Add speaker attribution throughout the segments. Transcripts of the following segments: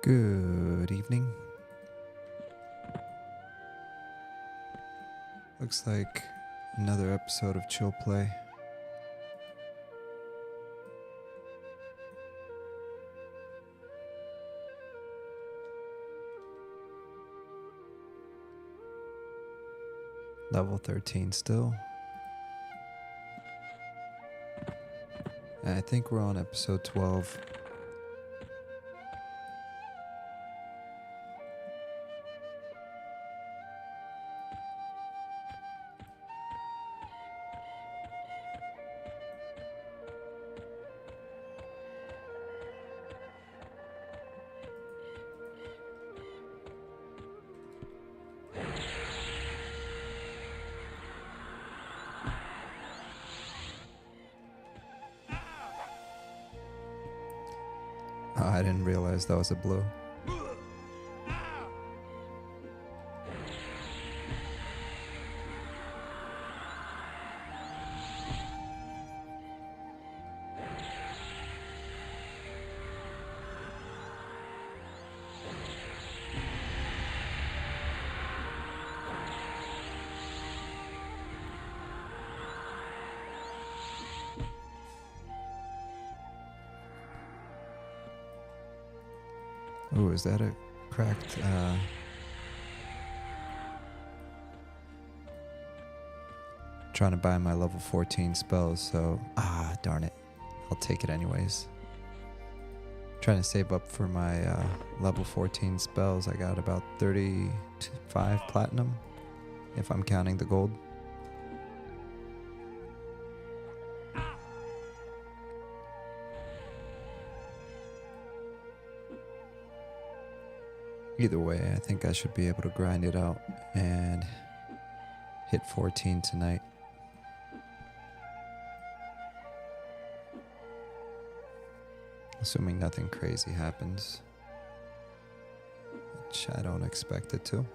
Speaker 1: Good evening. Looks like another episode of Chill Play. Level 13 still. And I think we're on episode 12. Oh, I didn't realize that was a blow. Ooh, is that a cracked, trying to buy my level 14 spells, so, darn it. I'll take it anyways. Trying to save up for my, level 14 spells. I got about 35 platinum, if I'm counting the gold. Either way, I think I should be able to grind it out and hit 14 tonight. Assuming nothing crazy happens, which I don't expect it to.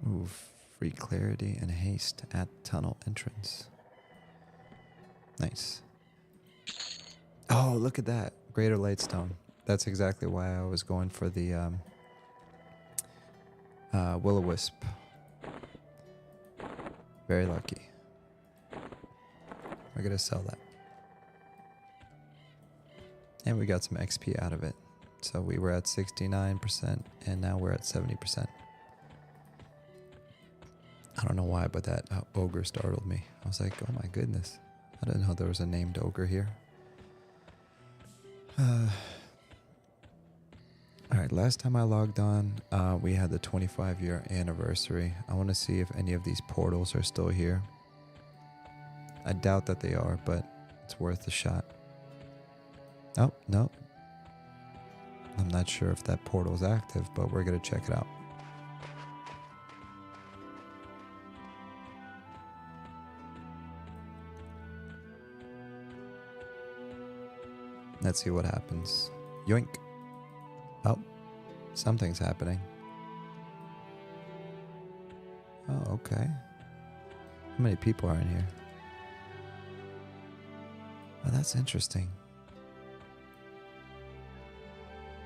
Speaker 1: Ooh, free clarity and haste at tunnel entrance. Nice. Oh, look at that. Greater Lightstone. That's exactly why I was going for the Will-O-Wisp. Very lucky. We're going to sell that. And we got some XP out of it. So we were at 69% and now we're at 70%. I don't know why, but that ogre startled me. I was like, oh my goodness. I didn't know there was a named ogre here. Alright, last time I logged on, we had the 25-year anniversary. I want to see if any of these portals are still here. I doubt that they are, but it's worth a shot. Oh, no. I'm not sure if that portal's active, but we're going to check it out. Let's see what happens. Yoink. Oh, something's happening. Oh, okay. How many people are in here? Oh, that's interesting.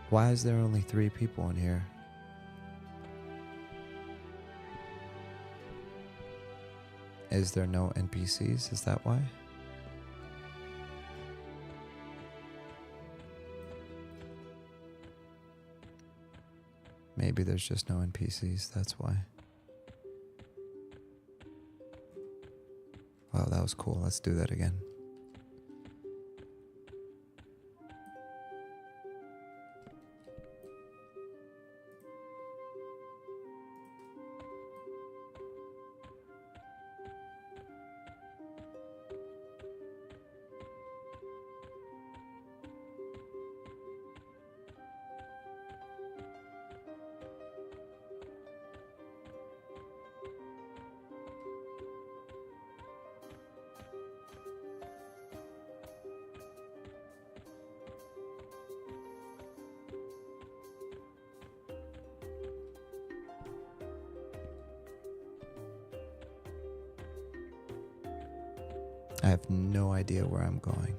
Speaker 1: Why is there only 3 people in here? Is there no NPCs? Is that why? Maybe there's just no NPCs, that's why. Wow, that was cool. Let's do that again. I have no idea where I'm going.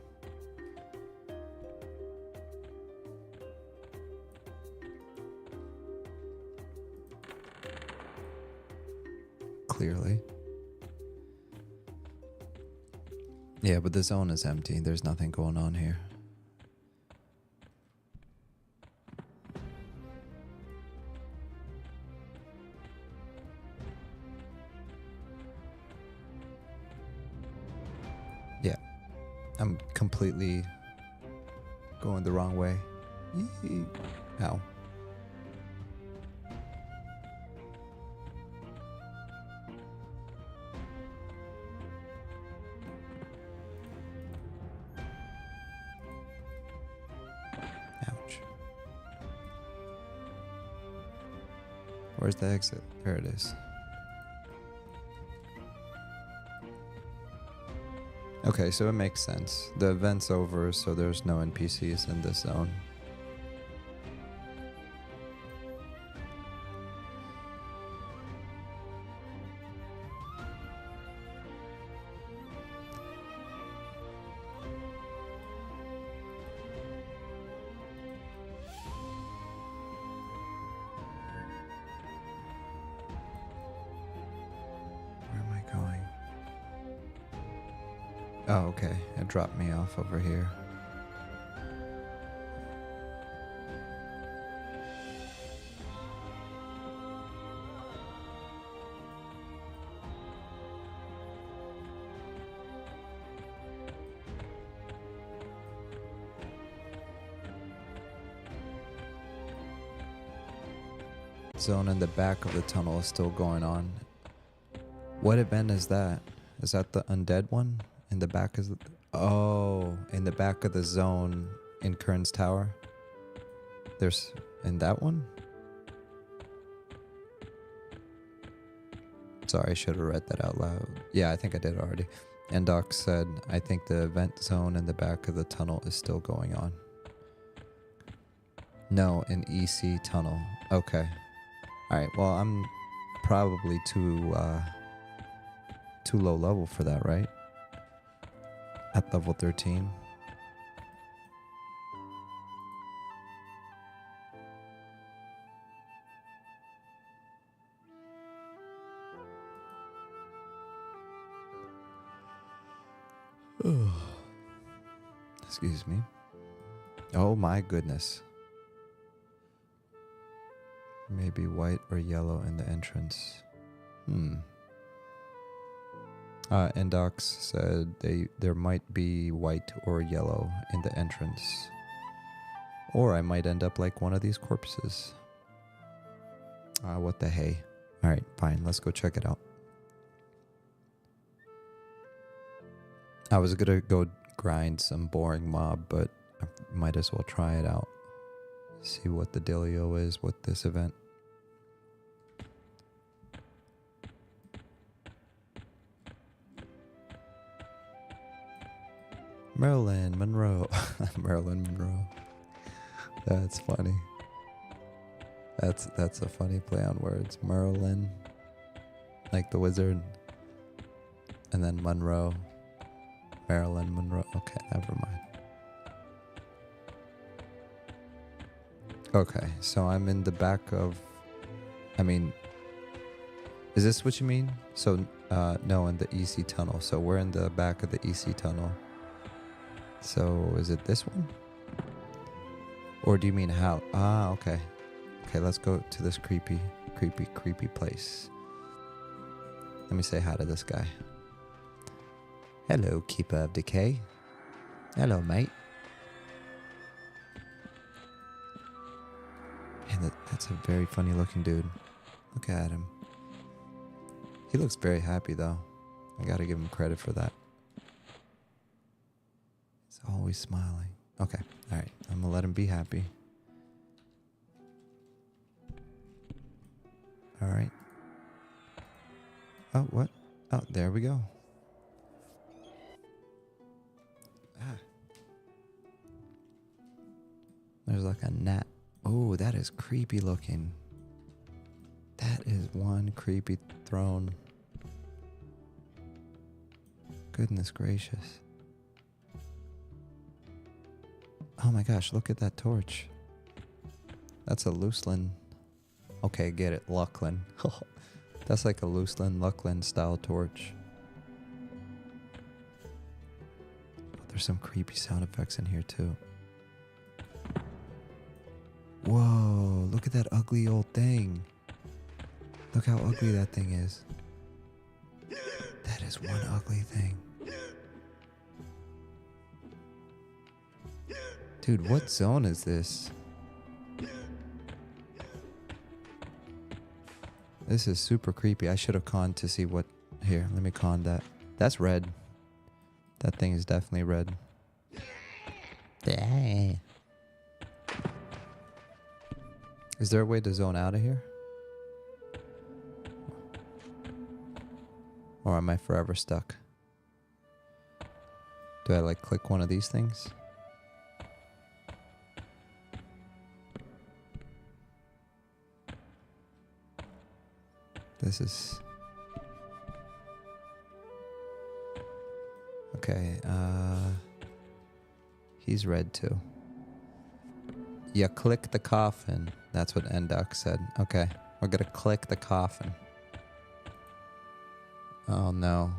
Speaker 1: Clearly. Yeah, but the zone is empty. There's nothing going on here. Yeah, I'm completely going the wrong way. Yee. Ow. Ouch. Where's the exit? There it is. Okay, so it makes sense. The event's over, so there's no NPCs in this zone. Where am I going? Oh, okay. It dropped me off over here. Zone in the back of the tunnel is still going on. What event is that? Is that the undead one? In the back is oh, in the back of the zone in Kern's Tower. There's in that one? Sorry, I should have read that out loud. Yeah, I think I did already. And Doc said, I think the event zone in the back of the tunnel is still going on. No, in EC tunnel. Okay. Alright, well, I'm probably too low level for that, right? At level 13. Excuse me. Oh my goodness. Maybe white or yellow in the entrance. Endox said there might be white or yellow in the entrance. Or I might end up like one of these corpses. What the hey. Alright, fine, let's go check it out. I was gonna go grind some boring mob, but I might as well try it out. See what the dealio is with this event. Marilyn Monroe. Marilyn Monroe. That's funny. That's a funny play on words. Marilyn, like the wizard, and then Monroe. Marilyn Monroe. Okay, never mind. Okay, so I'm in the back of. I mean, is this what you mean? So, no, in the EC tunnel. So we're in the back of the EC tunnel. So is it this one? Or do you mean how? Ah, okay. Okay, let's go to this creepy place. Let me say hi to this guy. Hello, Keeper of Decay. Hello, mate. Man, that's a very funny looking dude. Look at him. He looks very happy though. I gotta give him credit for that. He's always smiling. Okay, alright. I'm gonna let him be happy. Alright. Oh, what? Oh, there we go. Ah. There's like a gnat. Oh, that is creepy looking. That is one creepy throne. goodness gracious. Oh my gosh, look at that torch. That's a Luslin. Okay, get it, Lucklin. That's like a Luslin, Lucklin style torch. There's some creepy sound effects in here too. Whoa, look at that ugly old thing. Look how ugly that thing is. That is one ugly thing. Dude, what zone is this? This is super creepy. I should have conned to see what... Here, let me con that. That's red. That thing is definitely red. Yeah. Is there a way to zone out of here? Or am I forever stuck? Do I like click one of these things? This is... Okay, he's red too. You click the coffin. That's what Endok said. Okay, we're gonna click the coffin. Oh no.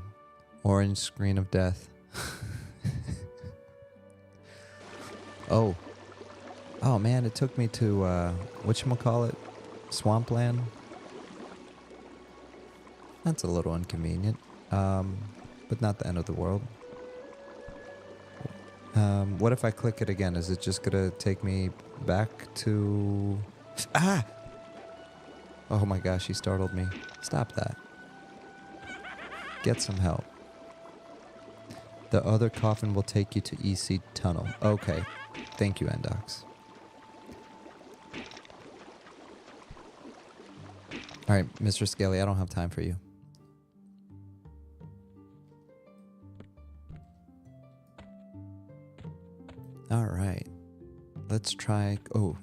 Speaker 1: Orange screen of death. Oh. Oh man, it took me to, whatchamacallit? Swampland? That's a little inconvenient. But not the end of the world. What if I click it again? Is it just gonna take me back to... Ah! Oh my gosh, he startled me. Stop that. Get some help. The other coffin will take you to EC Tunnel. Okay. Thank you, Endox. Alright, Mr. Scaly, I don't have time for you. Alright. Let's try... Oh,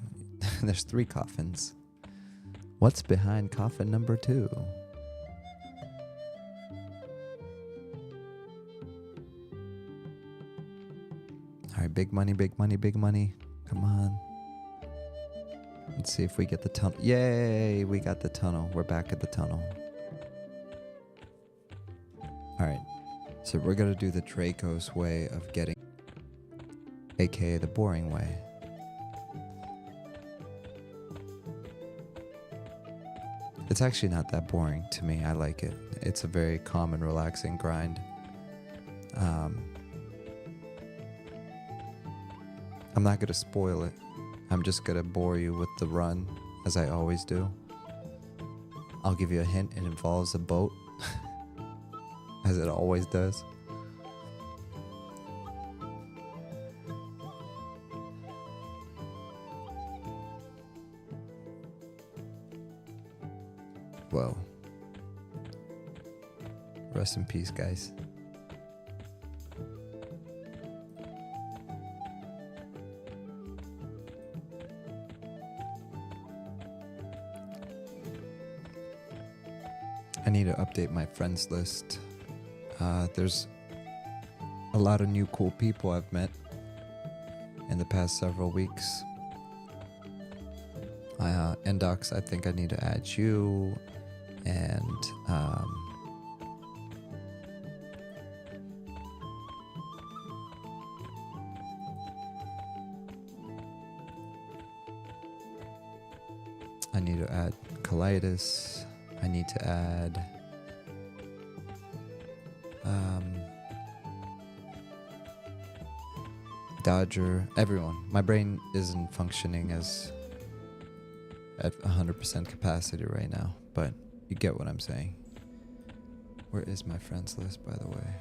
Speaker 1: there's 3 coffins. What's behind coffin number 2? Alright, big money, big money, big money. Come on. Let's see if we get the tunnel. Yay! We got the tunnel. We're back at the tunnel. Alright. So we're gonna do the Draekos way of getting... AKA the boring way. It's actually not that boring to me. I like it. It's a very calm and relaxing grind. I'm not gonna spoil it. I'm just gonna bore you with the run, as I always do. I'll give you a hint. It involves a boat, as it always does. Whoa. Rest in peace, guys. I need to update my friends list. There's a lot of new cool people I've met in the past several weeks. Endox, I think I need to add you, and I need to add Colitis. I need to add Dodger, everyone. My brain isn't functioning as at 100% capacity right now, but you get what I'm saying. Where is my friends list, by the way?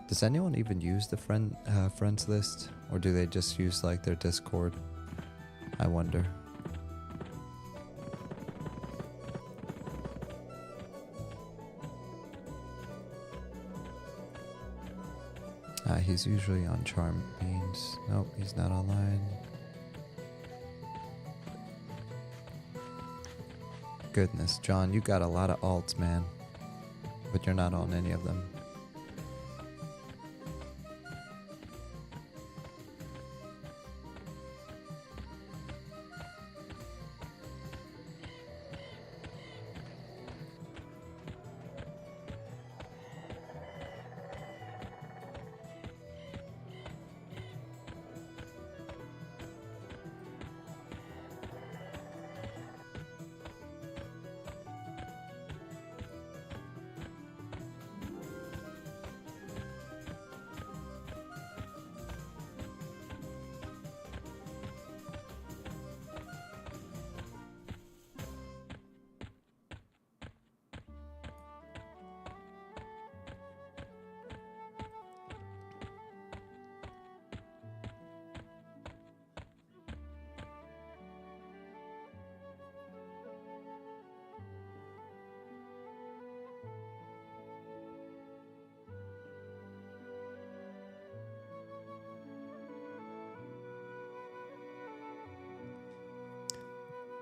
Speaker 1: Does anyone even use the friends list, or do they just use like their Discord? I wonder. He's usually on Charm Means. Nope, he's not online. Goodness, John, you got a lot of alts, man. but you're not on any of them.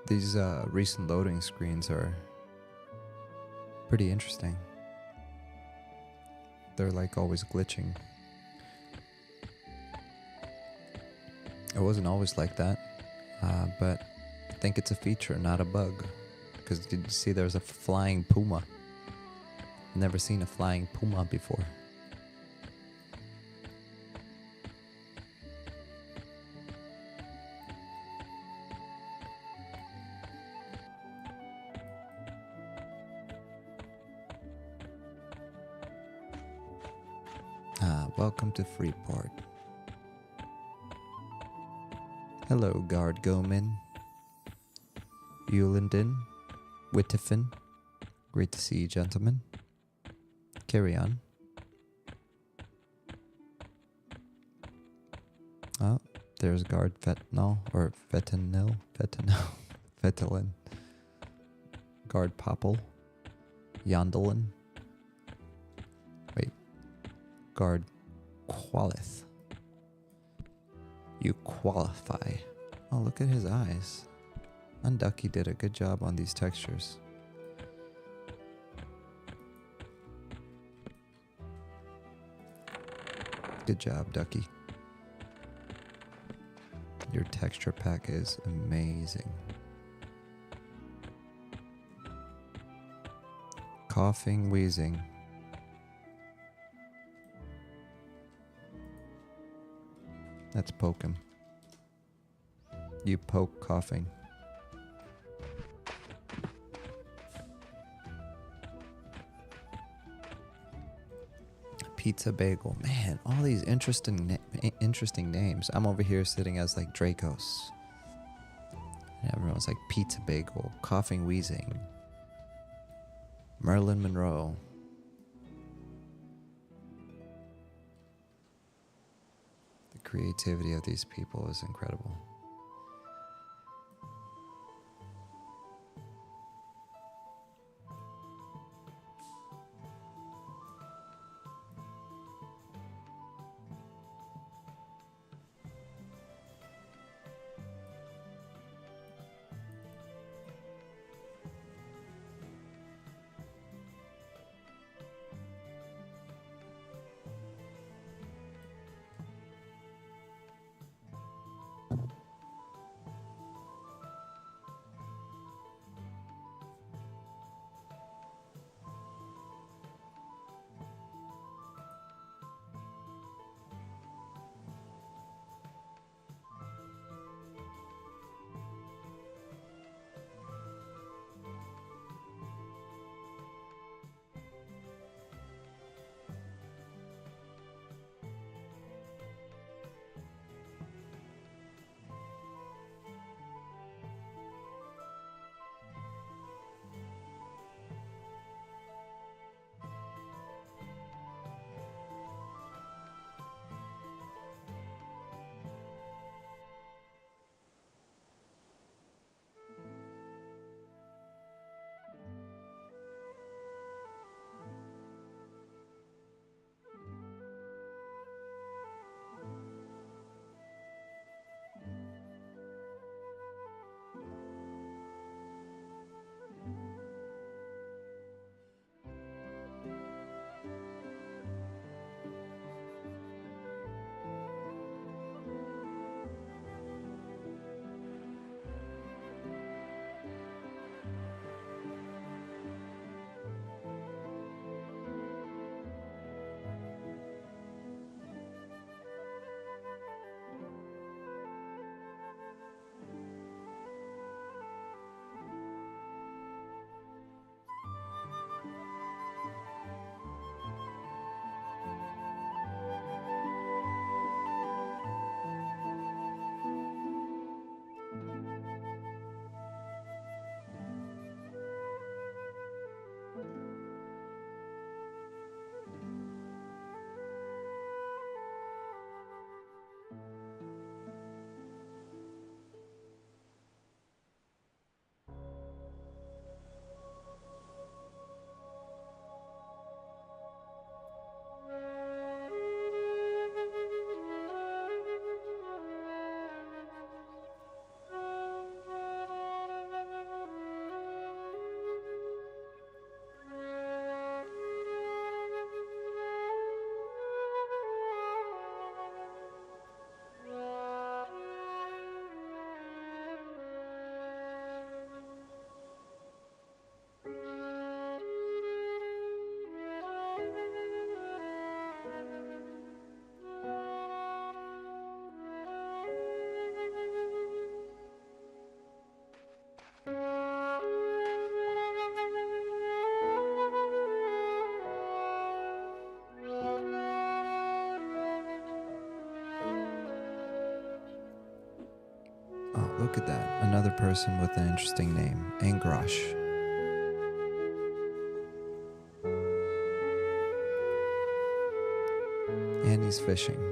Speaker 1: These recent loading screens are pretty interesting. They're like always glitching. It wasn't always like that, but I think it's a feature, not a bug. Because did you see there's a flying puma? Never seen a flying puma before. Welcome to Freeport. Hello, Guard Goman, Eulenden, Wittifen. Great to see you, gentlemen. Carry on. Oh, there's Guard Fentanyl, or Fentanyl, Fetalin. Guard Popple, Yondelin. Wait, Guard Qualith. You qualify. Oh, look at his eyes. Unducky did a good job on these textures. Good job, Ducky. Your texture pack is amazing. Coughing, wheezing. Let's poke him. You poke coughing. Pizza bagel. Man, all these interesting names. I'm over here sitting as like Draekos. And everyone's like pizza bagel, coughing, wheezing. Marilyn Monroe. The creativity of these people is incredible. Look at that. Another person with an interesting name. Angrosh. And he's fishing.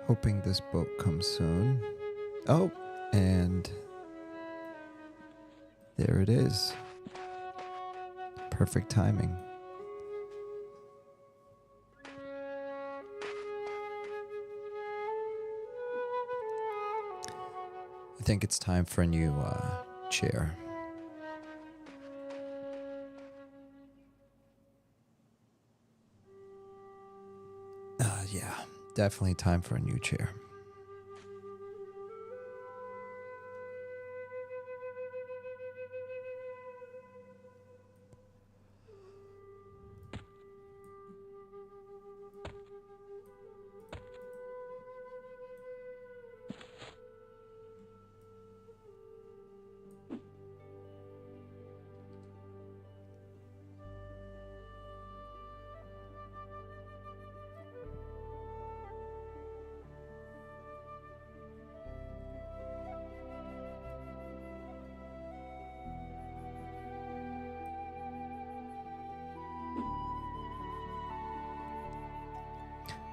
Speaker 1: Hoping this boat comes soon. Oh, and there it is. Perfect timing. I think it's time for a new chair. Yeah, definitely time for a new chair.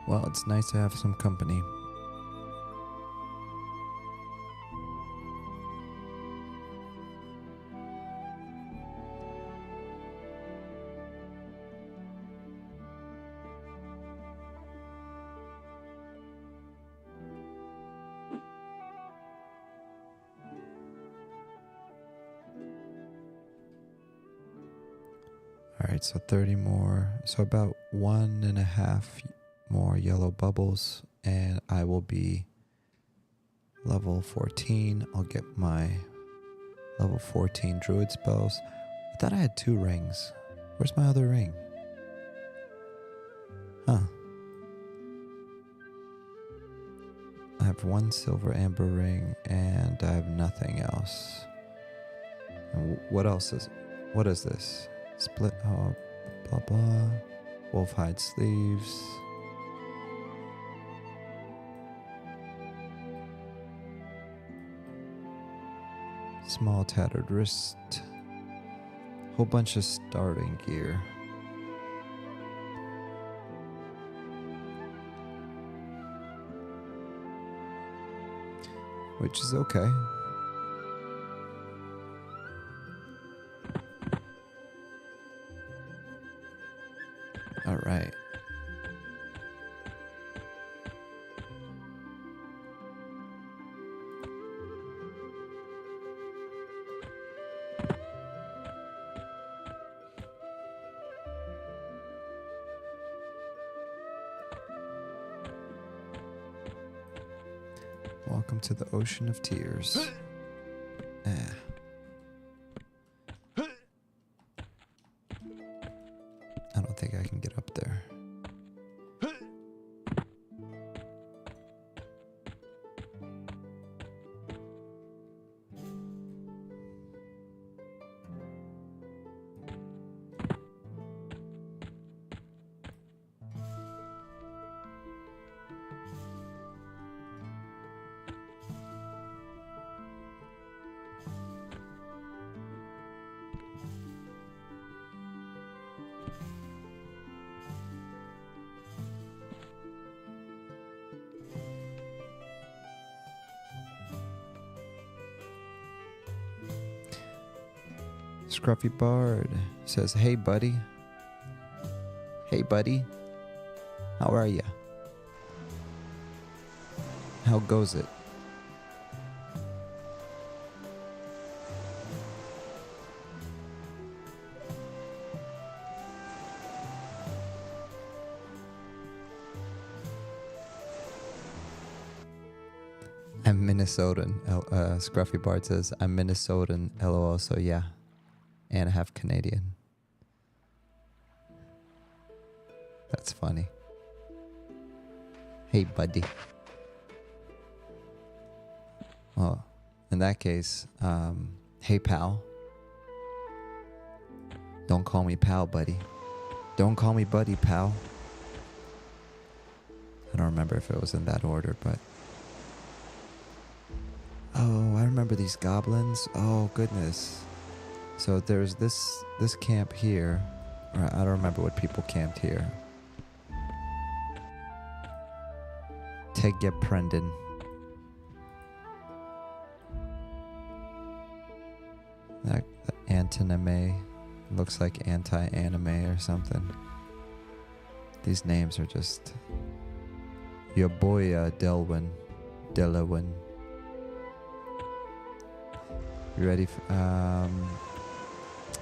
Speaker 1: Well, it's nice to have some company. All right, so 30 more. So about 1.5 more yellow bubbles, and I will be level 14. I'll get my level 14 Druid spells. I thought I had 2 rings. Where's my other ring? Huh. I have 1 silver amber ring, and I have nothing else. And what else is... What is this? Split... Oh, blah, blah. Wolf hide sleeves. Small tattered wrist. Whole bunch of starting gear. Which is okay. All right. Welcome to the ocean of tears. I don't think I can get up there. Scruffy Bard says, hey buddy. Hey buddy. How are ya? How goes it? I'm Minnesotan. Scruffy Bard says, I'm Minnesotan. LOL. So yeah. And half Canadian. That's funny. Hey, buddy. Well, in that case, hey, pal. Don't call me pal, buddy. Don't call me buddy, pal. I don't remember if it was in that order, but... Oh, I remember these goblins. Oh, goodness. So there's this camp here. I don't remember what people camped here. Tegge Prendin. That anti-anime looks like anti-anime or something. These names are just... Your boy Delwyn. You ready for...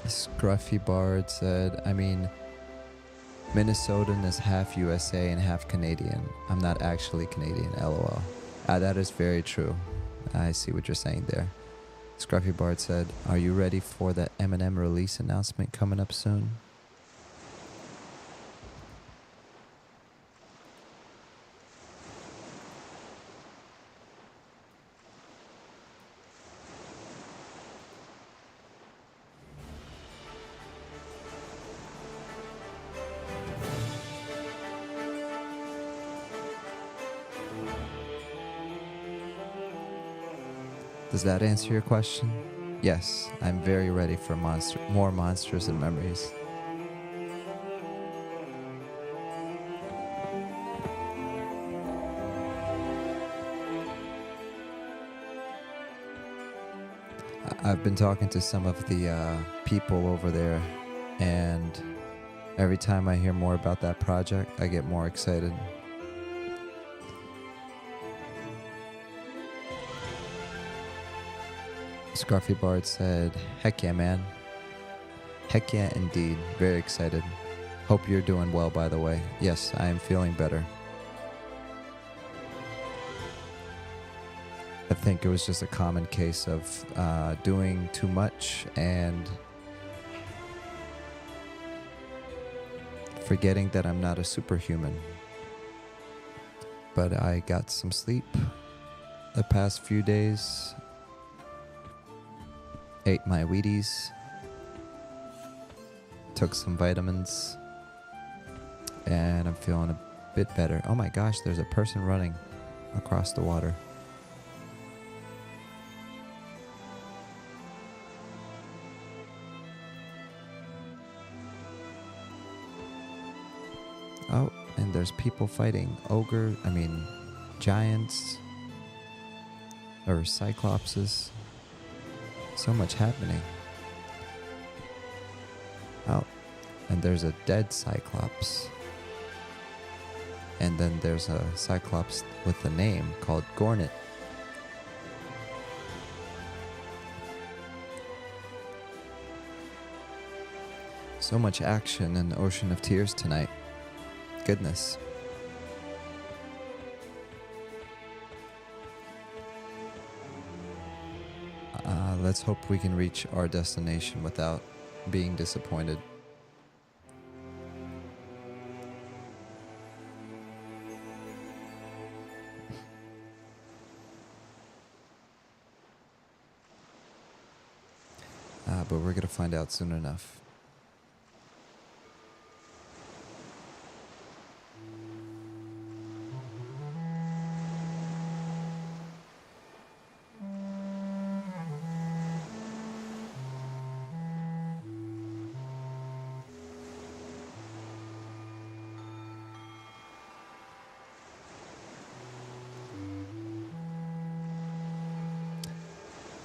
Speaker 1: Scruffy Bard said, I mean, Minnesotan is half USA and half Canadian. I'm not actually Canadian, LOL. That is very true. I see what you're saying there. Scruffy Bard said, are you ready for the M&M release announcement coming up soon? Does that answer your question? Yes, I'm very ready for more monsters and memories. I've been talking to some of the people over there, and every time I hear more about that project, I get more excited. Scruffy Bard said, heck yeah, man. Heck yeah, indeed. Very excited. Hope you're doing well, by the way. Yes, I am feeling better. I think it was just a common case of doing too much and forgetting that I'm not a superhuman. But I got some sleep the past few days. Ate my Wheaties, took some vitamins, and I'm feeling a bit better. Oh my gosh, there's a person running across the water. Oh, and there's people fighting giants, or cyclopses. So much happening. Oh, and there's a dead cyclops. And then there's a cyclops with a name called Gornet. So much action in Ocean of Tears tonight. Goodness. Let's hope we can reach our destination without being disappointed. But we're going to find out soon enough.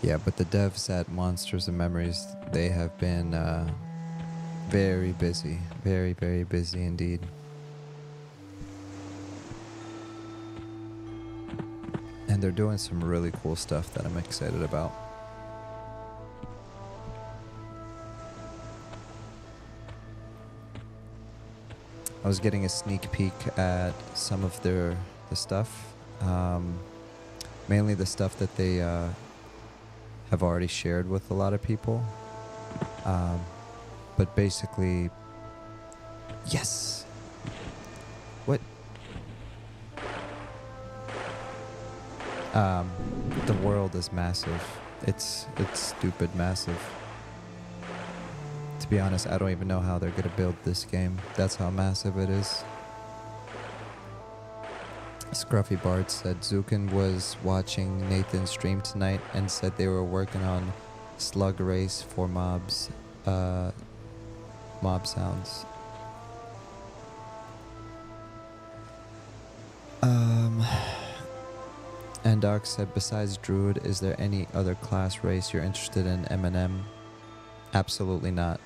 Speaker 1: Yeah, but the devs at Monsters and Memories, they have been very busy. Very, very busy indeed. And they're doing some really cool stuff that I'm excited about. I was getting a sneak peek at some of the stuff. Mainly the stuff that they have already shared with a lot of people. But basically, yes. What? The world is massive. It's stupid massive. To be honest, I don't even know how they're gonna build this game. That's how massive it is. Scruffy Bard said Zukin was watching Nathan's stream tonight and said they were working on slug race for mobs, mob sounds. And Doc said, besides Druid, is there any other class race you're interested in, M&M? Absolutely not.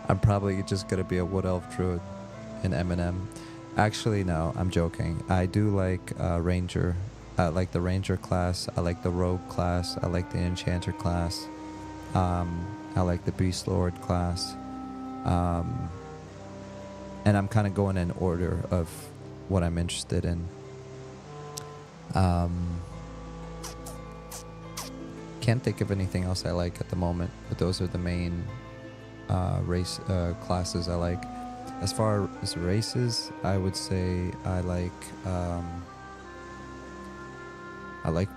Speaker 1: I'm probably just gonna be a Wood Elf Druid in M&M. Actually, no, I'm joking. I do like Ranger. I like the Ranger class. I like the Rogue class. I like the Enchanter class. I like the Beast Lord class. And I'm kind of going in order of what I'm interested in. Can't think of anything else I like at the moment, but those are the main race classes I like. As far as races, I would say I like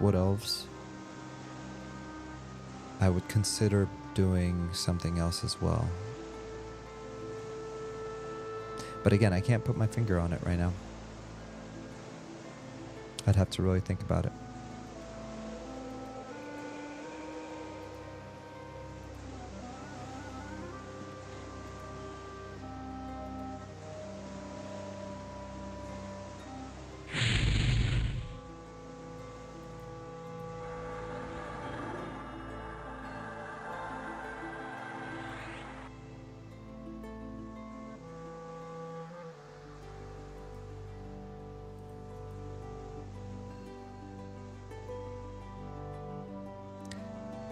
Speaker 1: Wood Elves. I would consider doing something else as well. But again, I can't put my finger on it right now. I'd have to really think about it.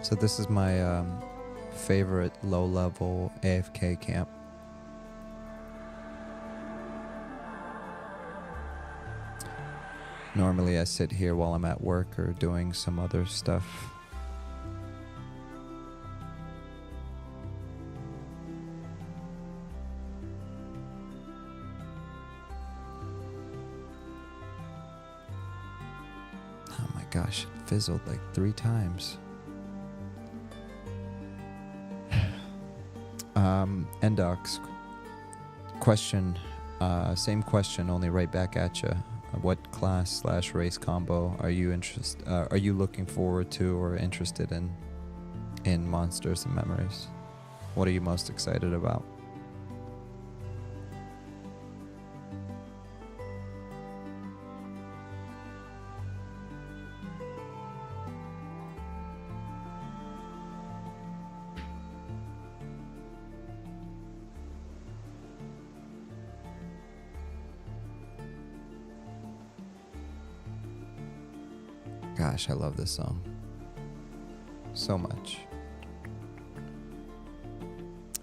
Speaker 1: So this is my favorite low-level AFK camp. Normally I sit here while I'm at work or doing some other stuff. Oh my gosh, it fizzled like 3 times. Endox question, same question, only right back at you. What class/race combo are you looking forward to or interested in Monsters and Memories? What are you most excited about? Gosh, I love this song so much.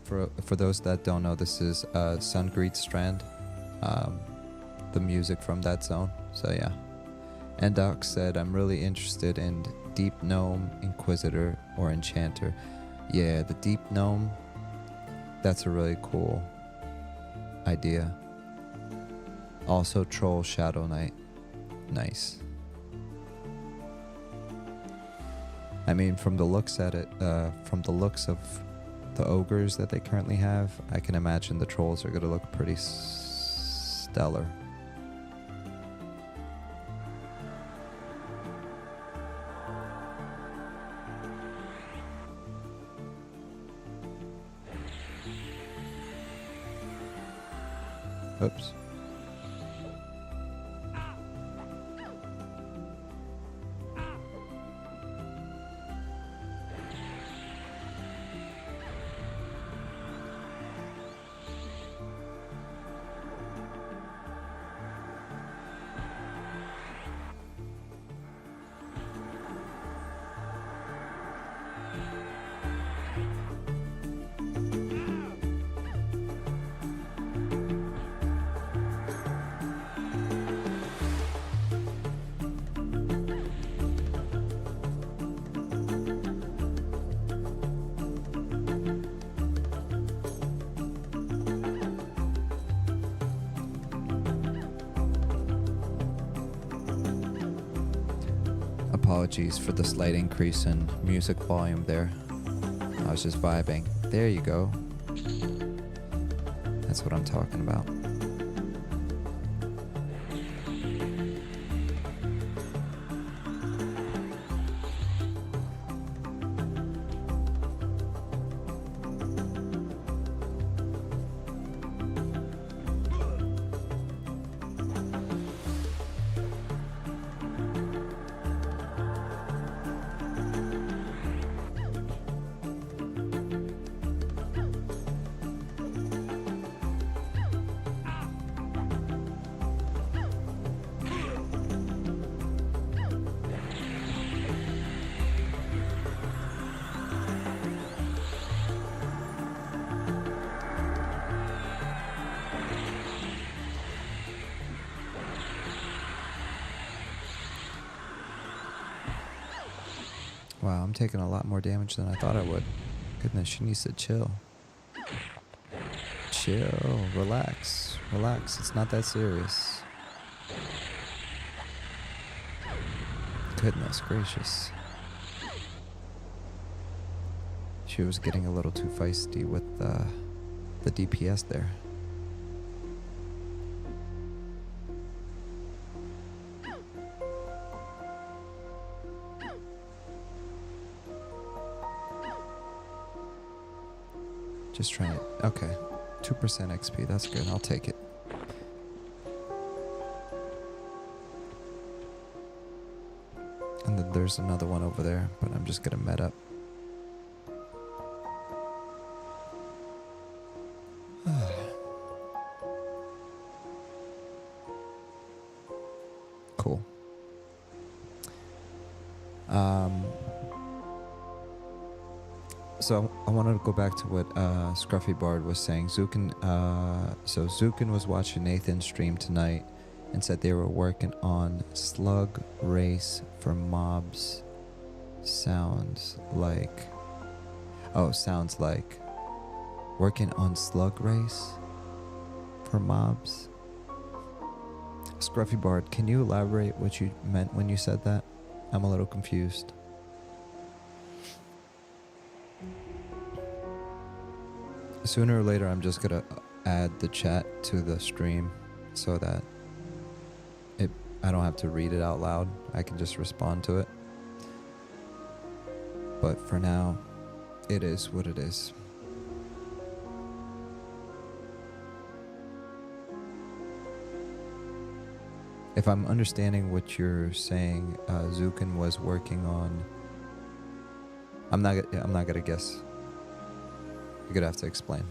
Speaker 1: For those that don't know, this is Sun Greet Strand, the music from that zone. So yeah. And Doc said, I'm really interested in Deep Gnome, Inquisitor, or Enchanter. Yeah, the Deep Gnome, that's a really cool idea. Also Troll Shadow Knight. Nice. I mean, from the looks at it, from the looks of the ogres that they currently have, I can imagine the trolls are going to look pretty stellar. Oops. Apologies for the slight increase in music volume there. I was just vibing. There you go. That's what I'm talking about. Wow, I'm taking a lot more damage than I thought I would. Goodness, she needs to chill. Chill, relax, relax. It's not that serious. Goodness gracious. She was getting a little too feisty with the DPS there. Just trying it. Okay. 2% XP. That's good. I'll take it. And then there's another one over there, but I'm just gonna met up. Cool. So I wanted to go back to what Scruffy Bard was saying. Zukin was watching Nathan's stream tonight and said they were working on slug race for mobs. Sounds like working on slug race for mobs. Scruffy Bard, can you elaborate what you meant when you said that? I'm a little confused. Sooner or later, I'm just gonna add the chat to the stream so that I don't have to read it out loud. I can just respond to it. But for now, it is what it is. If I'm understanding what you're saying, Zukin was working on. I'm not gonna guess. You're gonna have to explain.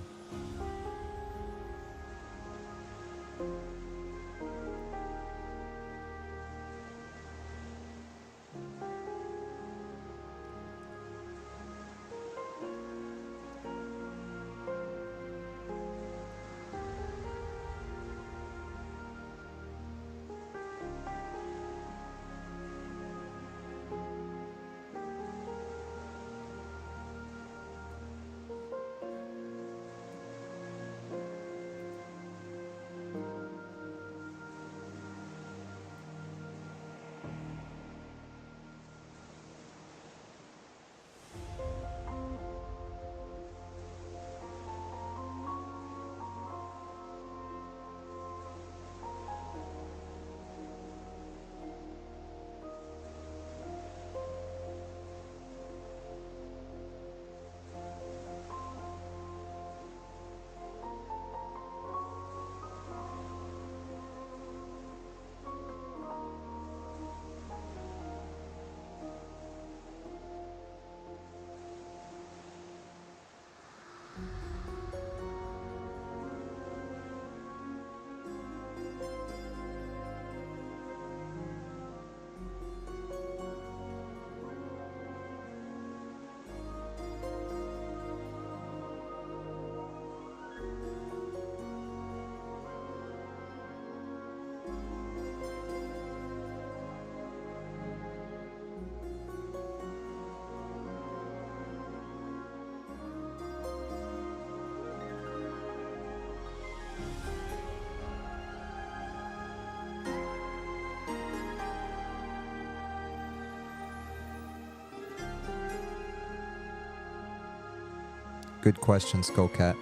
Speaker 1: Good question, Skullcat.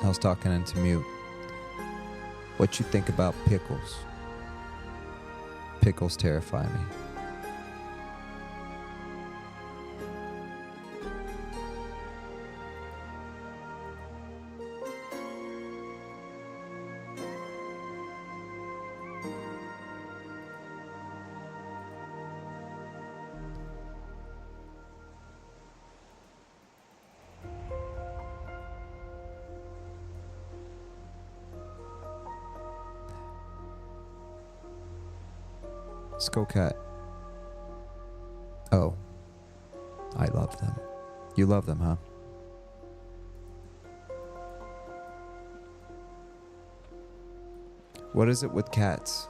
Speaker 1: I was talking into mute. What you think about pickles? Pickles terrify me. Skullcat. Oh. I love them. You love them, huh? What is it with cats?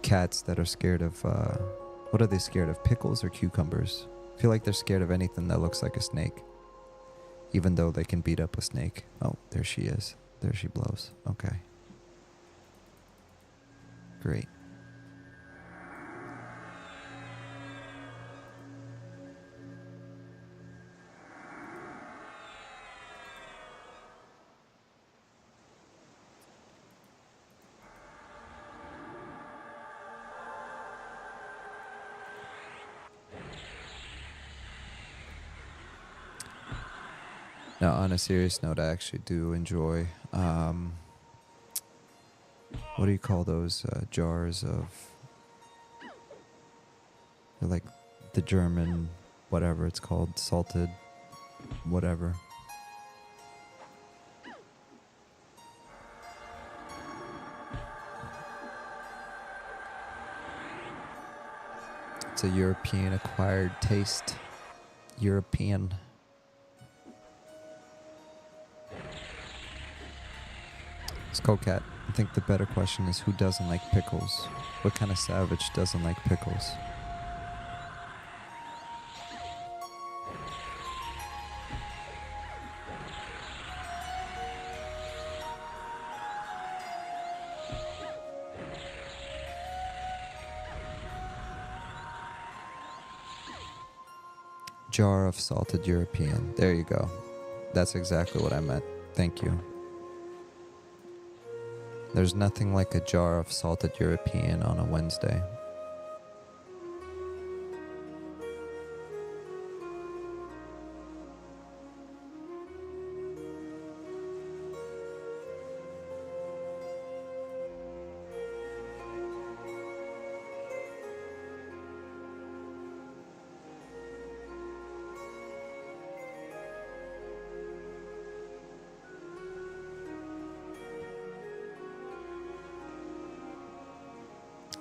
Speaker 1: Cats that are scared of, what are they scared of? Pickles or cucumbers? I feel like they're scared of anything that looks like a snake. Even though they can beat up a snake. Oh, there she is. There she blows. Okay. Great. Now, on a serious note, I actually do enjoy, what do you call those jars of, they're like the German, whatever it's called, salted, whatever. It's a European acquired taste. European. Skullcat, I think the better question is who doesn't like pickles? What kind of savage doesn't like pickles? Jar of salted European. There you go. That's exactly what I meant. Thank you. There's nothing like a jar of salted European on a Wednesday.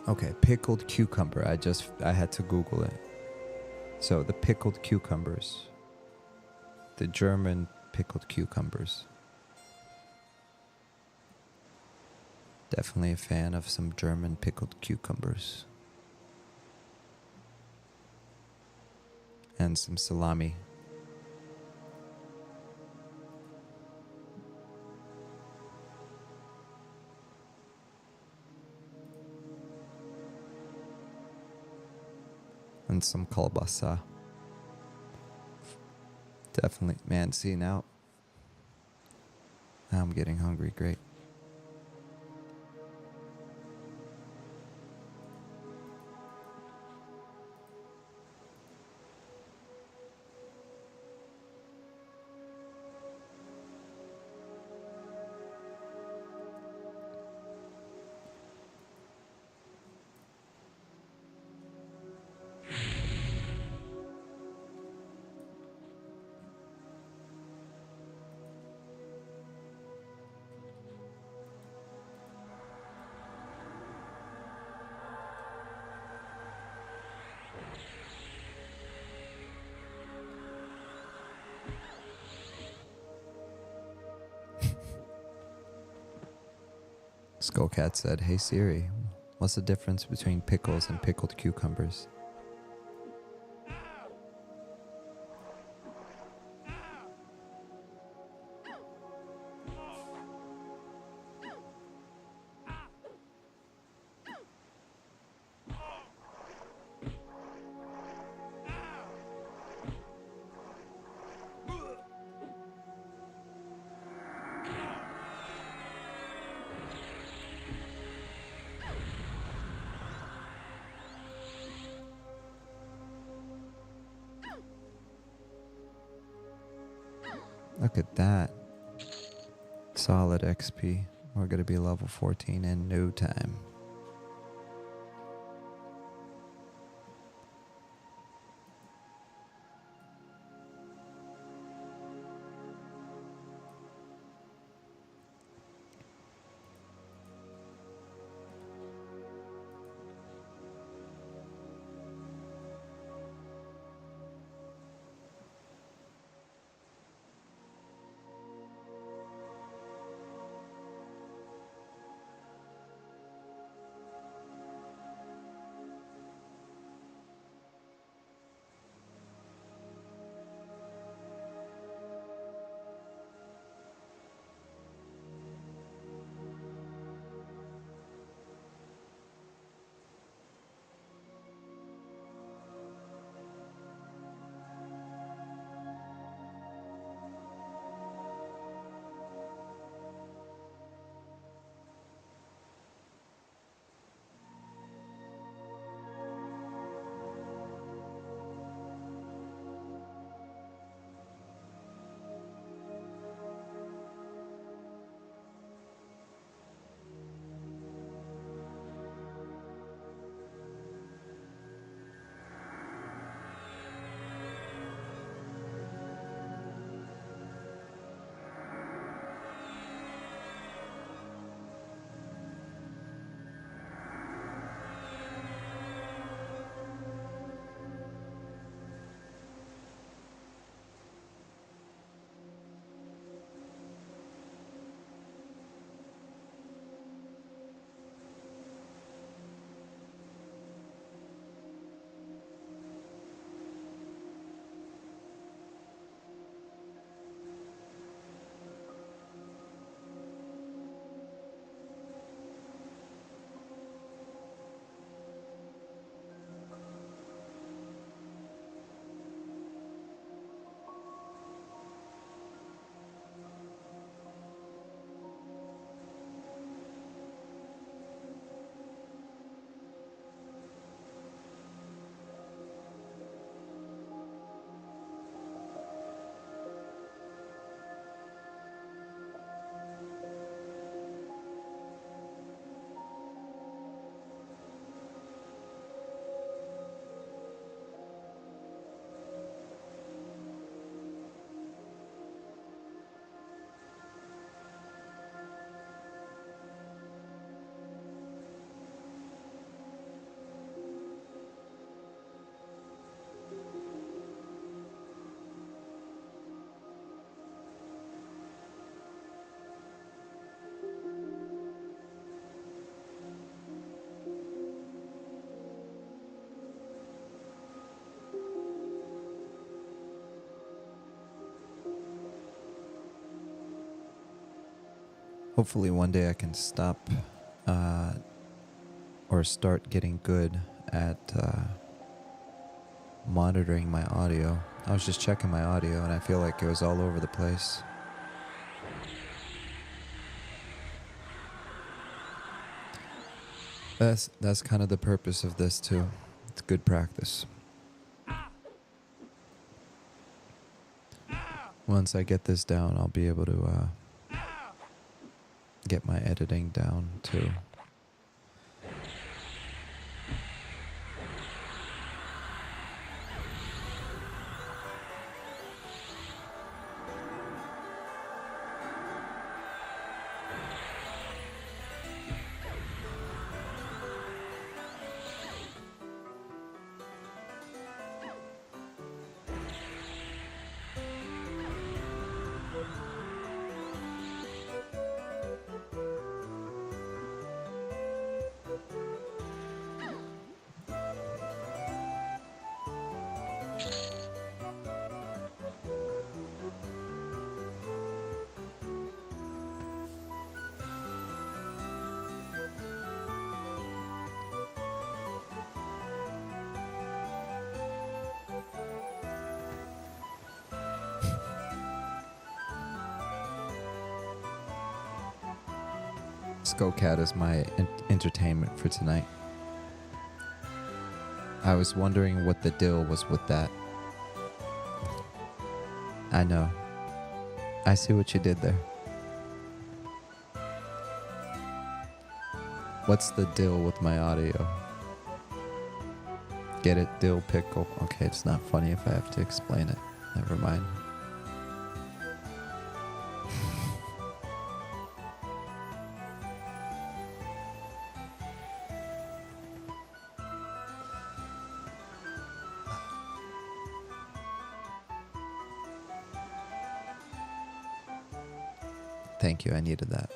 Speaker 1: Okay, pickled cucumber. I had to Google it. So the pickled cucumbers. The German pickled cucumbers. Definitely a fan of some German pickled cucumbers. And some salami. And some kalbasa. Definitely. Man, see now I'm getting hungry. Great. Skullcat said, "Hey Siri, what's the difference between pickles and pickled cucumbers?" Look at that. Solid XP. We're going to be level 14 in no time. Hopefully one day I can stop or start getting good at monitoring my audio. I was just checking my audio and I feel like it was all over the place. That's kind of the purpose of this too. It's good practice. Once I get this down, I'll be able to get my editing down too. Skullcat is my entertainment for tonight. I was wondering what the deal was with that. I know. I see what you did there. What's the deal with my audio? Get it? Dill pickle. Okay, it's not funny if I have to explain it. Never mind. Thank you, I needed that.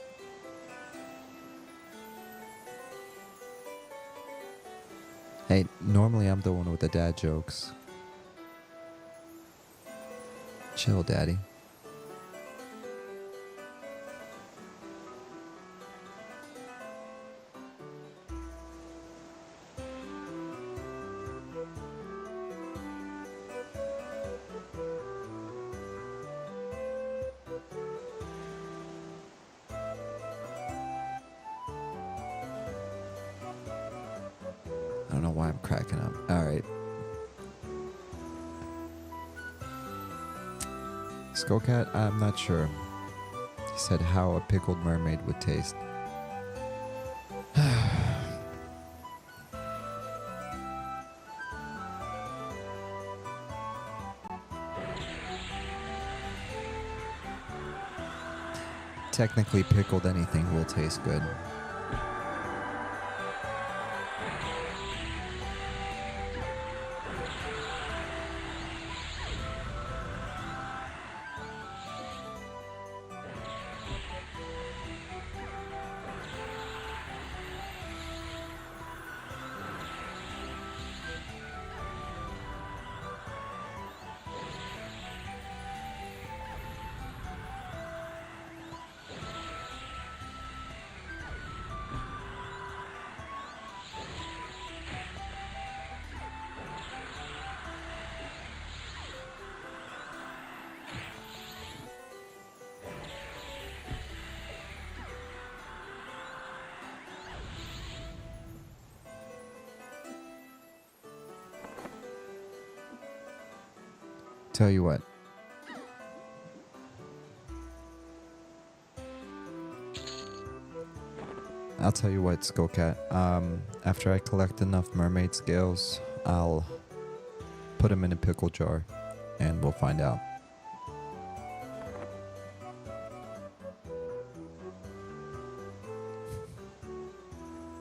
Speaker 1: Hey, normally I'm the one with the dad jokes. Chill, daddy. I don't know why I'm cracking up. All right. Skullcat, I'm not sure. He said how a pickled mermaid would taste. Technically, pickled anything will taste good. Tell you what. I'll tell you what, Skullcat. After I collect enough mermaid scales, I'll put them in a pickle jar, and we'll find out.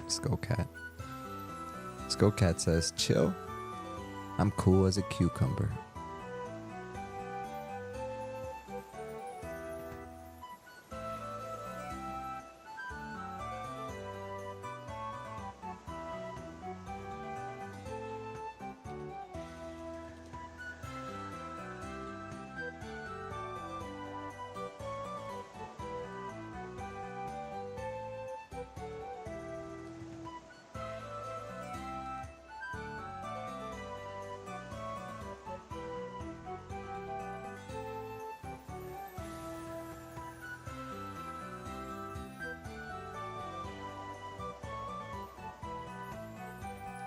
Speaker 1: Skullcat. Skullcat says, chill. I'm cool as a cucumber.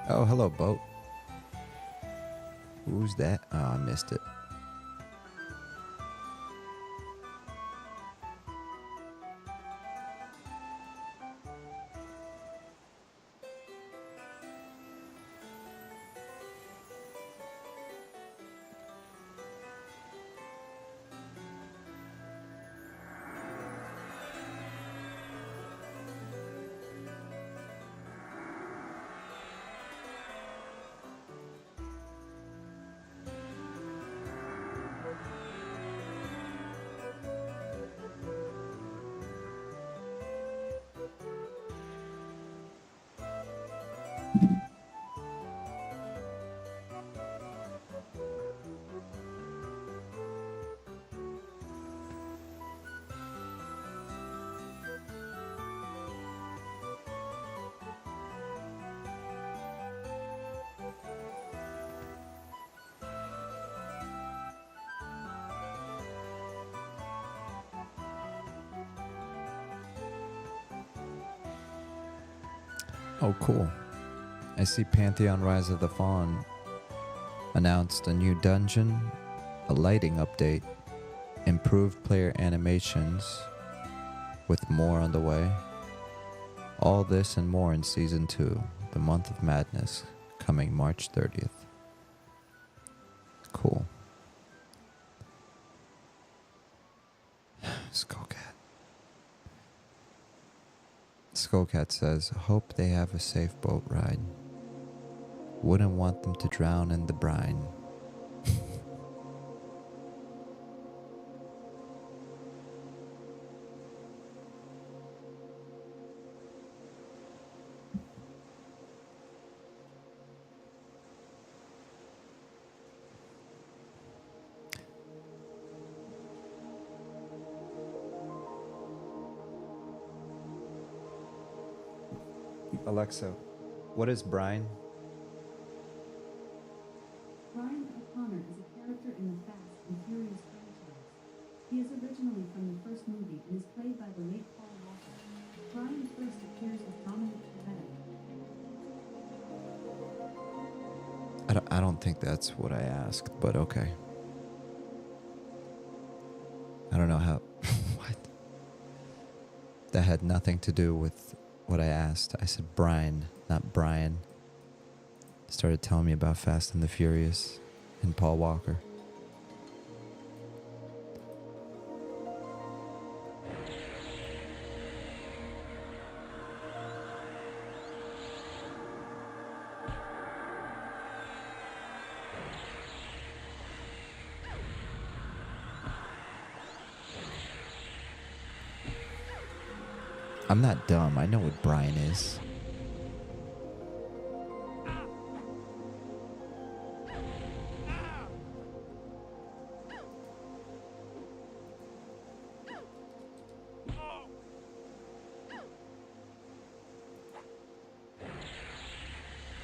Speaker 1: Oh, hello, boat. Who's that? Oh, I missed it. Oh, cool. I see Pantheon Rise of the Fawn announced a new dungeon, a lighting update, improved player animations, with more on the way. All this and more in Season 2, The Month of Madness, coming March 30th. Cool. Skullcat. Skullcat says, hope they have a safe boat ride. Wouldn't want them to drown in the brine. Alexa, what is brine?
Speaker 2: Brian O'Connor is a character in the Fast and Furious franchise. He is originally from the first movie and is played by the late Paul Walker. Brian first appears as Dominic Toretto.
Speaker 1: I don't think that's what I asked, but okay. I don't know how... What? That had nothing to do with what I asked. I said Brian, not Brian. Started telling me about Fast and the Furious and Paul Walker. I'm not dumb. I know what Brian is.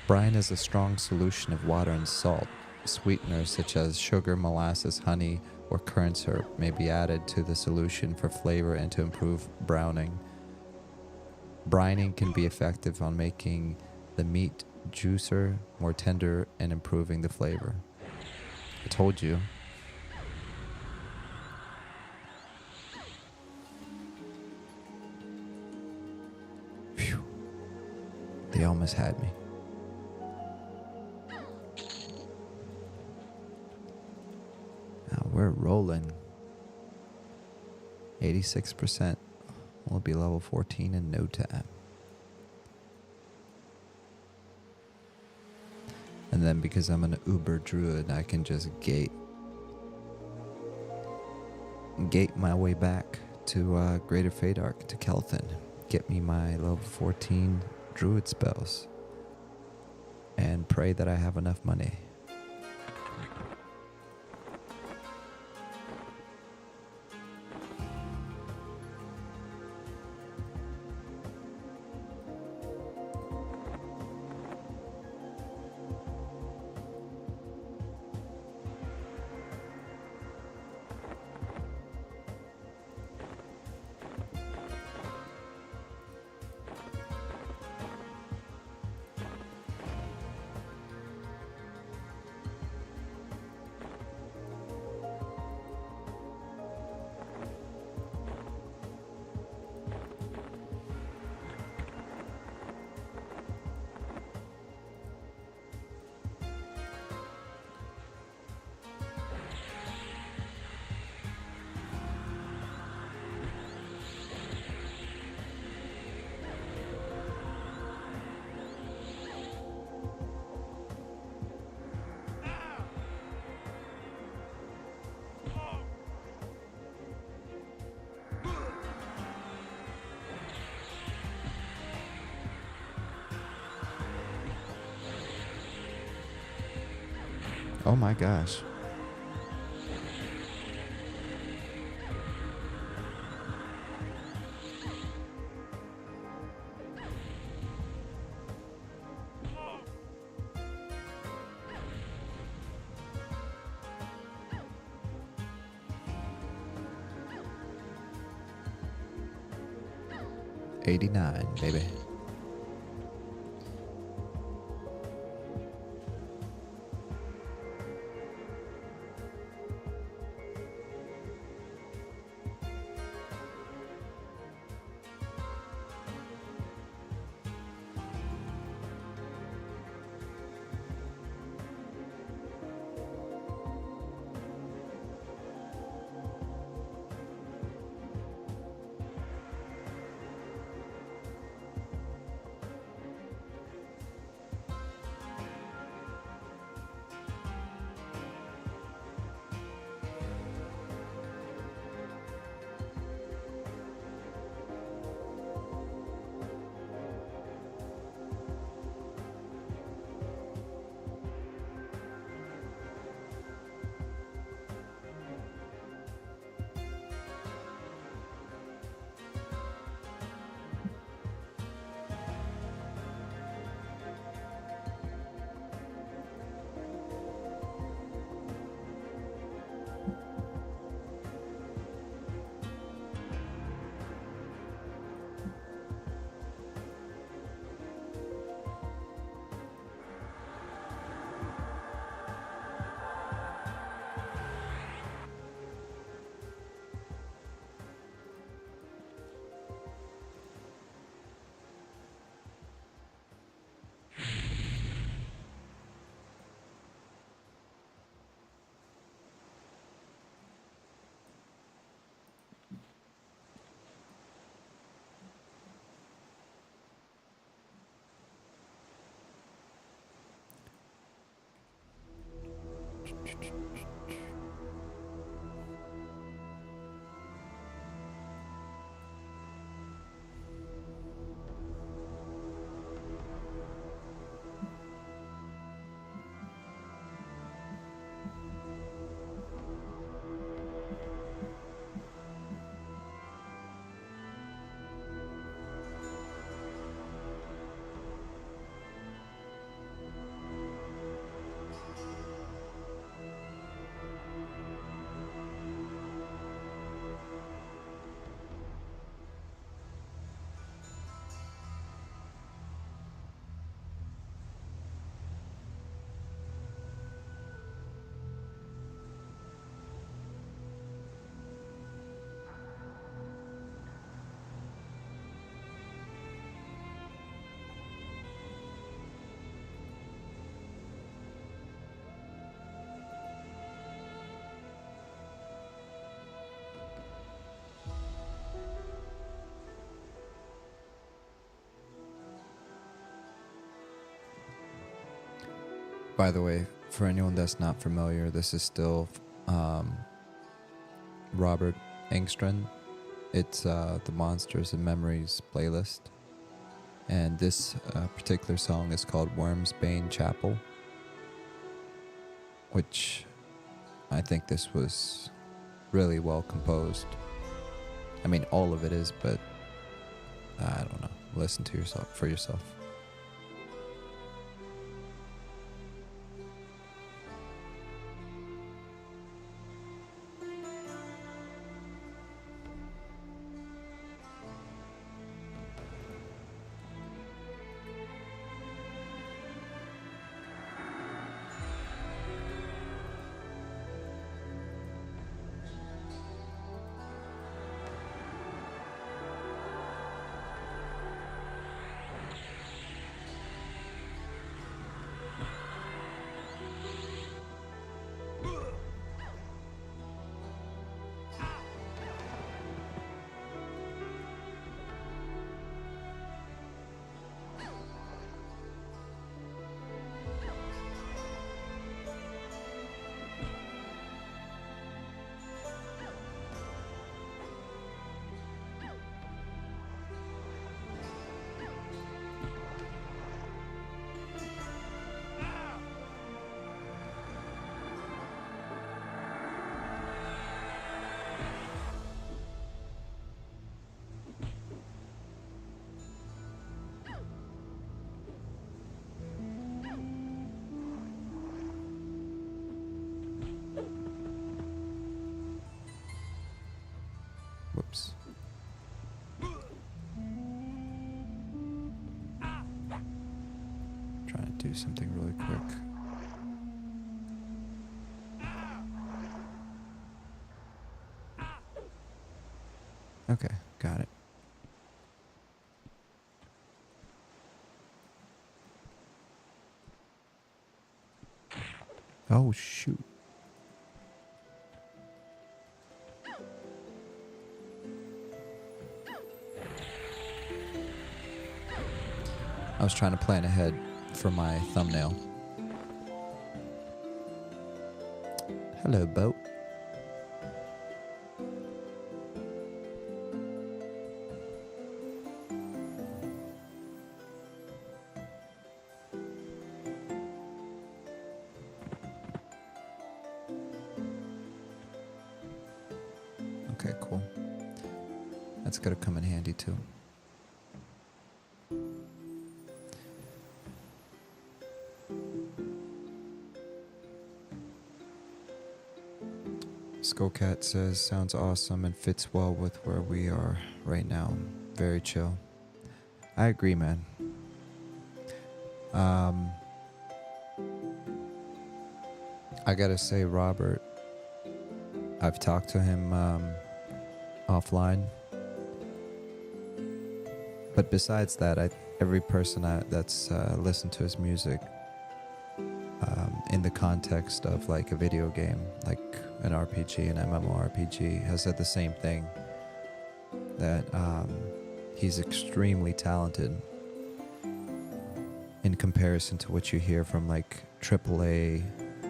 Speaker 1: Brine is a strong solution of water and salt. Sweeteners such as sugar, molasses, honey, or currant syrup may be added to the solution for flavor and to improve browning. Brining can be effective on making the meat juicier, more tender, and improving the flavor. I told you. Phew. They almost had me. Now we're rolling. 86%. We'll be level 14 in no time. And then because I'm an Uber Druid, I can just gate my way back to Greater Fadark, to Kelthin. Get me my level 14 Druid spells. And pray that I have enough money. Oh my gosh. $89, baby. By the way, for anyone that's not familiar, this is still Robert Engstrand. It's the Monsters and Memories playlist. And this particular song is called Wormsbane Chapel, which I think this was really well composed. I mean, all of it is, but I don't know. Listen to yourself for yourself. Whoops. Trying to do something really quick. Okay, got it. Oh, shoot. I was trying to plan ahead for my thumbnail. Hello, boat. Okay, cool. That's gonna come in handy too. Skullcat says, sounds awesome and fits well with where we are right now. Very chill. I agree, man. I gotta say, Robert, I've talked to him offline. But besides that, every person that's listened to his music in the context of like a video game, like an RPG, an mmorpg, has said the same thing, that he's extremely talented in comparison to what you hear from like AAA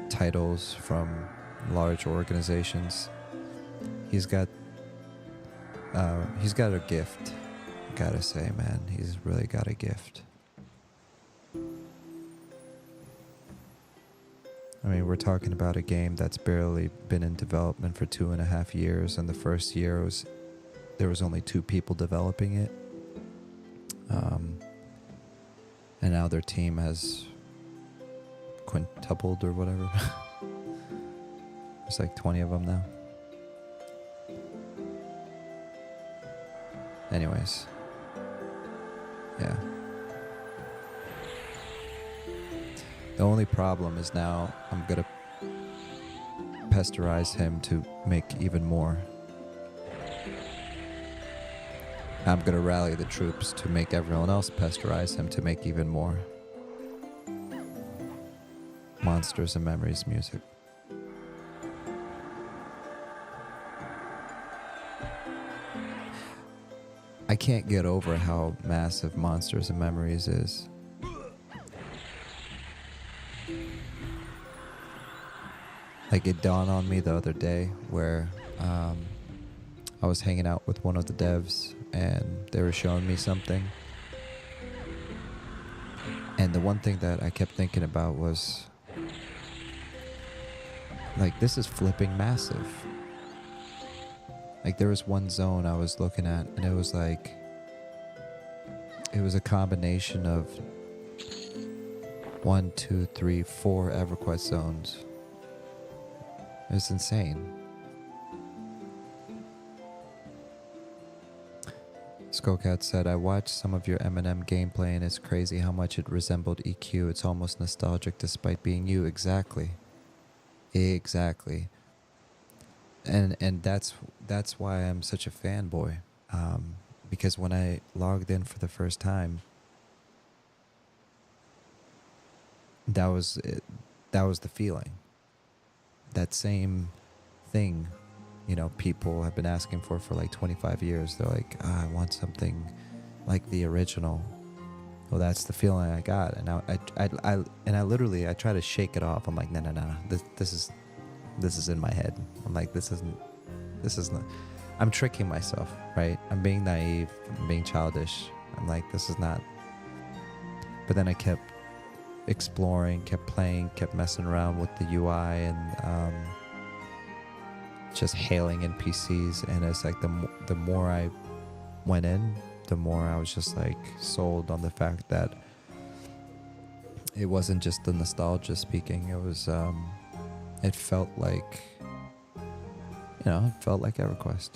Speaker 1: titles from large organizations. He's got a gift, gotta say, man. He's really got a gift. I mean, we're talking about a game that's barely been in development for 2.5 years, and the first year there was only 2 people developing it. And now their team has quintupled or whatever. There's like 20 of them now. Anyways. Yeah. The only problem is now I'm gonna pesterize him to make even more. I'm gonna rally the troops to make everyone else pesterize him to make even more. Monsters and Memories music. I can't get over how massive Monsters and Memories is. Like, it dawned on me the other day where I was hanging out with one of the devs and they were showing me something. And the one thing that I kept thinking about was, like, this is flipping massive. Like, there was one zone I was looking at and it was like, it was a combination of 1, 2, 3, 4 EverQuest zones. It was insane. Skullcat said, I watched some of your Eminem gameplay and it's crazy how much it resembled EQ. It's almost nostalgic despite being you. Exactly. Exactly. And that's why I'm such a fanboy. Because when I logged in for the first time, that was it. That was the feeling. That same thing, you know, people have been asking for like 25 years. They're like, I want something like the original. Well, that's the feeling I got, and I literally try to shake it off. I'm like, no. This is in my head. I'm like, this isn't. I'm tricking myself, right? I'm being naive. I'm being childish. I'm like, this is not. But then I kept exploring, kept playing, kept messing around with the UI and just hailing NPCs. And it's like the more I went in, the more I was just like sold on the fact that it wasn't just the nostalgia speaking. It was, it felt like, you know, it felt like EverQuest.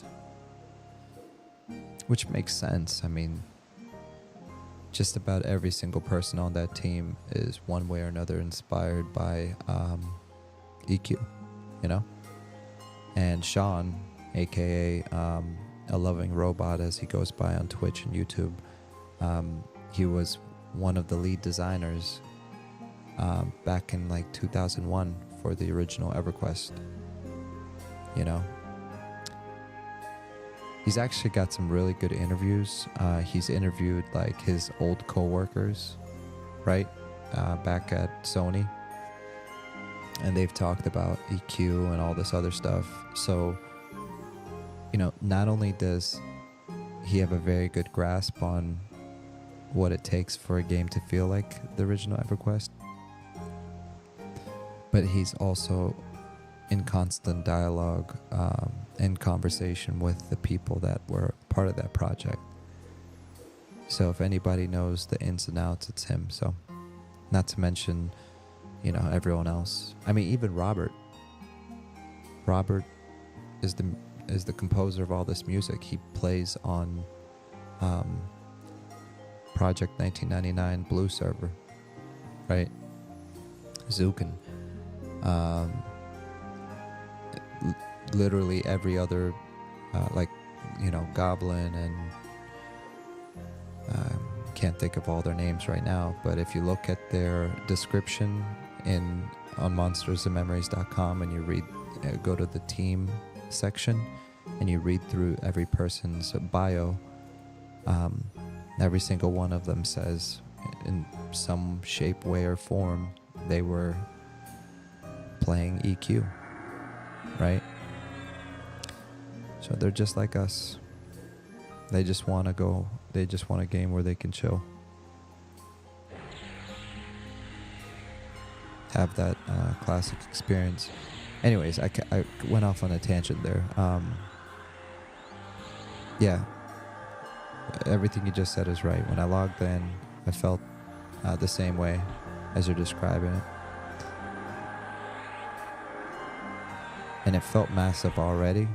Speaker 1: Which makes sense. I mean, just about every single person on that team is one way or another inspired by EQ, you know? And Sean, aka A Loving Robot as he goes by on Twitch and YouTube, he was one of the lead designers back in like 2001 for the original EverQuest, you know? He's actually got some really good interviews. He's interviewed like his old co-workers, right? Back at Sony. And they've talked about EQ and all this other stuff. So, you know, not only does he have a very good grasp on what it takes for a game to feel like the original EverQuest, but he's also in constant dialogue and conversation with the people that were part of that project. So if anybody knows the ins and outs, it's him. So not to mention, you know, everyone else. I mean, even Robert is the composer of all this music. He plays on Project 1999 Blue server, right? Zukin. Literally every other, like, you know, Goblin and can't think of all their names right now, but if you look at their description on monstersandmemories.com and you read, go to the team section and you read through every person's bio, every single one of them says in some shape, way, or form they were playing EQ, right? So they're just like us. They just want a game where they can chill. Have that classic experience. Anyways, I went off on a tangent there. Yeah, everything you just said is right. When I logged in, I felt the same way as you're describing it. And it felt massive already,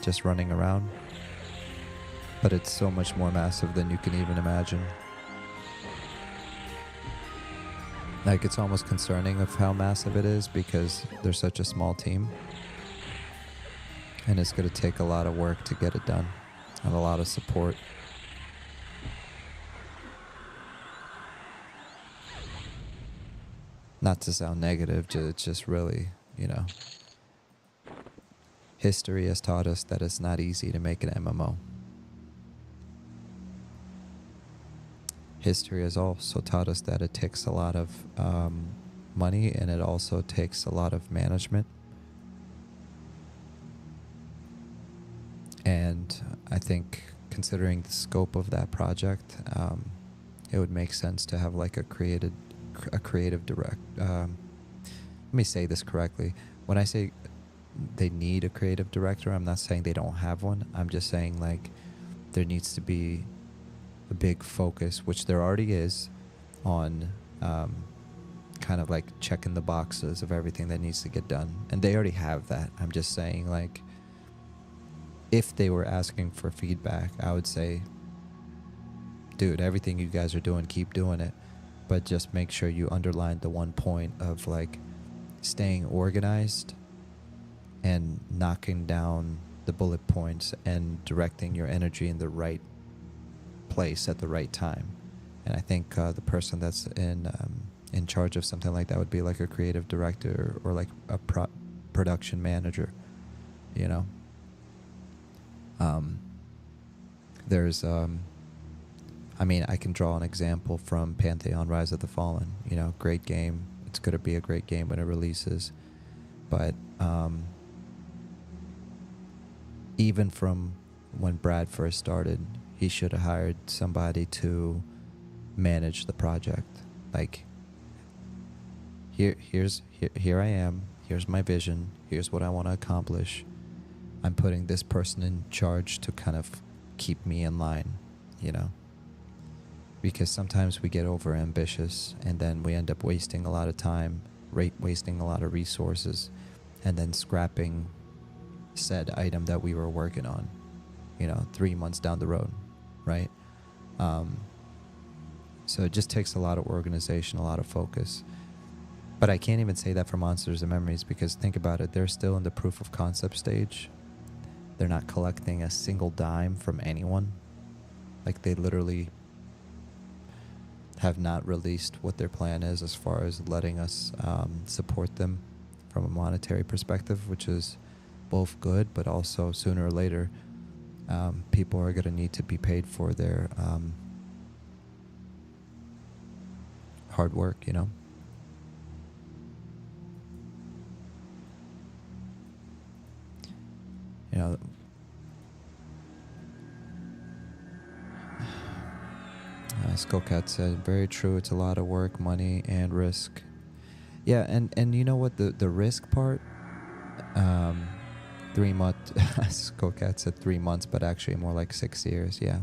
Speaker 1: just running around. But it's so much more massive than you can even imagine. Like, it's almost concerning of how massive it is because they're such a small team. And it's going to take a lot of work to get it done and a lot of support. Not to sound negative, it's just really, you know, history has taught us that it's not easy to make an MMO. History has also taught us that it takes a lot of money, and it also takes a lot of management. And I think considering the scope of that project, it would make sense to have like a creative direct. Let me say this correctly. When I say they need a creative director, I'm not saying they don't have one. I'm just saying like there needs to be a big focus, which there already is, on kind of like checking the boxes of everything that needs to get done. And they already have that. I'm just saying like if they were asking for feedback, I would say, dude, everything you guys are doing, keep doing it. But just make sure you underline the one point of like staying organized and knocking down the bullet points and directing your energy in the right place at the right time. And I think the person that's in charge of something like that would be like a creative director or like a production manager, you know. There's I mean, I can draw an example from Pantheon Rise of the Fallen. You know, great game. It's going to be a great game when it releases. But even from when Brad first started, he should have hired somebody to manage the project. Like, here I am. Here's my vision. Here's what I want to accomplish. I'm putting this person in charge to kind of keep me in line, you know? Because sometimes we get over ambitious and then we end up wasting a lot of time, wasting a lot of resources, and then scrapping said item that we were working on, you know, 3 months down the road, right? So it just takes a lot of organization, a lot of focus. But I can't even say that for Monsters and Memories, because think about it, they're still in the proof of concept stage. They're not collecting a single dime from anyone. Like, they literally have not released what their plan is as far as letting us support them from a monetary perspective, which is both good, but also sooner or later, people are going to need to be paid for their hard work, you know? You know, Skullcat said, very true, it's a lot of work, money, and risk. Yeah, and you know what, the risk part, 3 months, Skullcat said 3 months, but actually more like 6 years, yeah.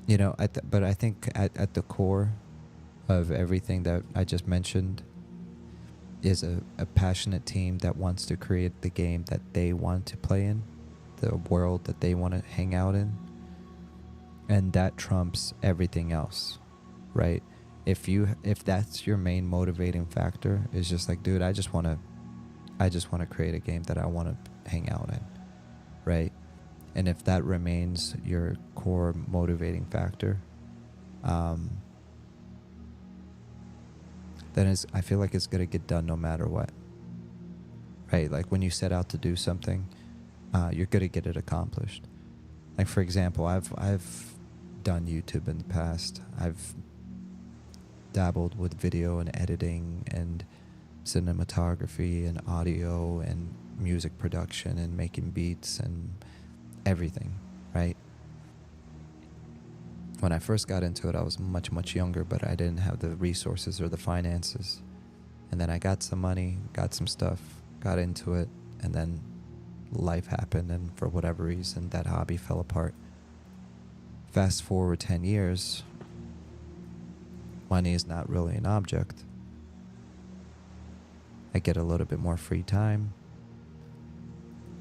Speaker 1: You know, but I think at the core of everything that I just mentioned is a passionate team that wants to create the game that they want to play in, the world that they want to hang out in, and that trumps everything else, right? If that's your main motivating factor, is just like, dude, I just want to create a game that I want to hang out in, right? And if that remains your core motivating factor, then I feel like it's going to get done no matter what, right? Like when you set out to do something, you're going to get it accomplished. Like, for example, I've done YouTube in the past. I've dabbled with video and editing and cinematography and audio and music production and making beats and everything, right? When I first got into it, I was much, much younger, but I didn't have the resources or the finances. And then I got some money, got some stuff, got into it, and then life happened, and for whatever reason, that hobby fell apart. Fast forward 10 years, money is not really an object. I get a little bit more free time,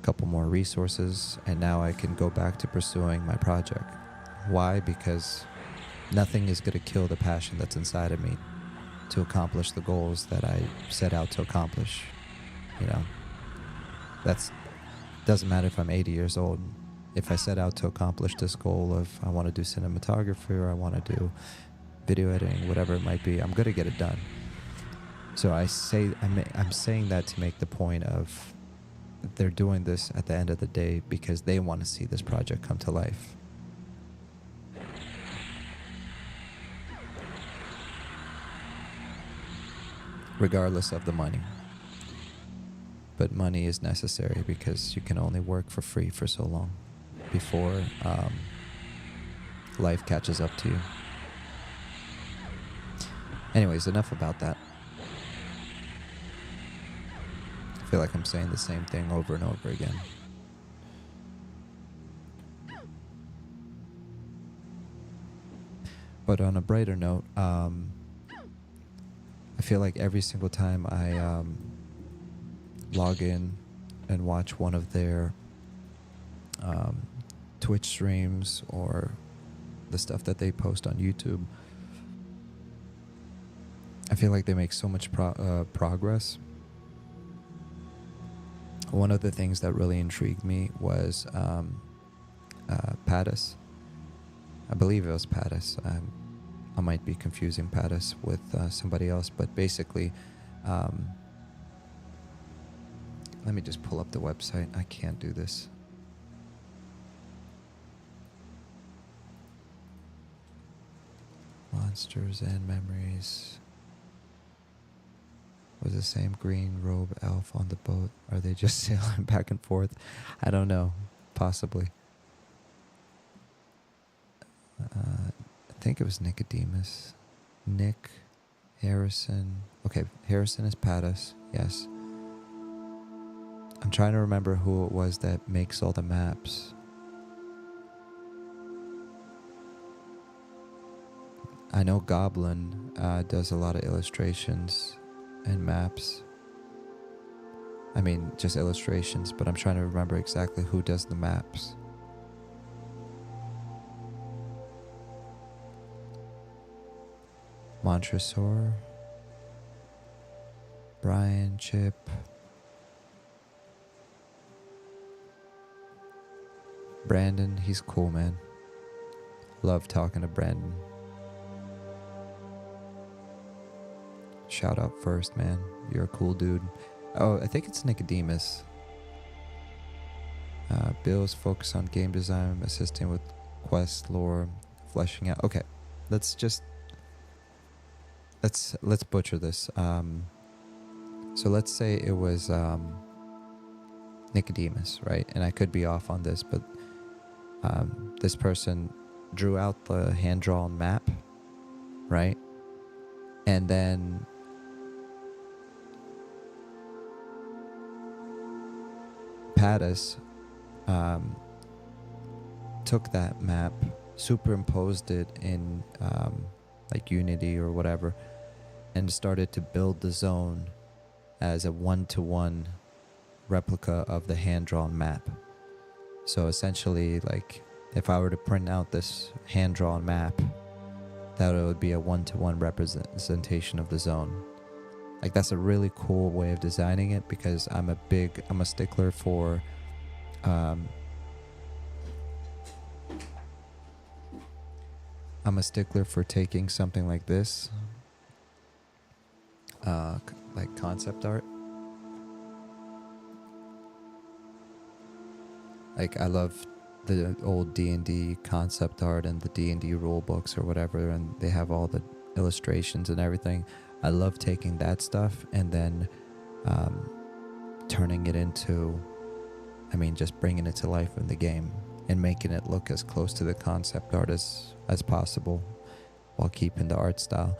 Speaker 1: a couple more resources, and now I can go back to pursuing my project. Why? Because nothing is going to kill the passion that's inside of me to accomplish the goals that I set out to accomplish. You know, doesn't matter if I'm 80 years old. If I set out to accomplish this goal of I want to do cinematography or I want to do video editing, whatever it might be, I'm going to get it done. So I'm saying that to make the point of they're doing this at the end of the day because they want to see this project come to life. regardless of the money. But money is necessary because you can only work for free for so long before life catches up to you. Anyways, enough about that. I feel like I'm saying the same thing over and over again. But on a brighter note, I feel like every single time I log in and watch one of their Twitch streams or the stuff that they post on YouTube, I feel like they make so much progress. One of the things that really intrigued me was Pattis. I believe it was Pattis. I might be confusing Pattis with somebody else, but basically, let me just pull up the website. I can't do this. Monsters and Memories. Was the same green robe elf on the boat? Are they just sailing back and forth? I don't know. Possibly. I think it was Nicodemus. Nick Harrison. Okay, Harrison is Pattis. Yes. I'm trying to remember who it was that makes all the maps. I know Goblin does a lot of illustrations and maps. I mean, just illustrations, but I'm trying to remember exactly who does the maps. Montresor, Brian, Chip. Brandon, he's cool, man. Love talking to Brandon. Shout out first, man. You're a cool dude. Oh, I think it's Nicodemus. Bill's focus on game design, assisting with quest lore, fleshing out. Okay, let's butcher this. So let's say it was Nicodemus, right? And I could be off on this, but this person drew out the hand-drawn map, right? And then Pattis took that map, superimposed it in like Unity or whatever, and started to build the zone as a one-to-one replica of the hand-drawn map. So essentially, like, if I were to print out this hand-drawn map, that would be a one-to-one representation of the zone. Like, that's a really cool way of designing it, because I'm a stickler for taking something like this, like concept art. Like, I love the old D&D concept art and the D&D rule books or whatever, and they have all the illustrations and everything. I love taking that stuff and then turning it into, just bringing it to life in the game and making it look as close to the concept art as possible while keeping the art style.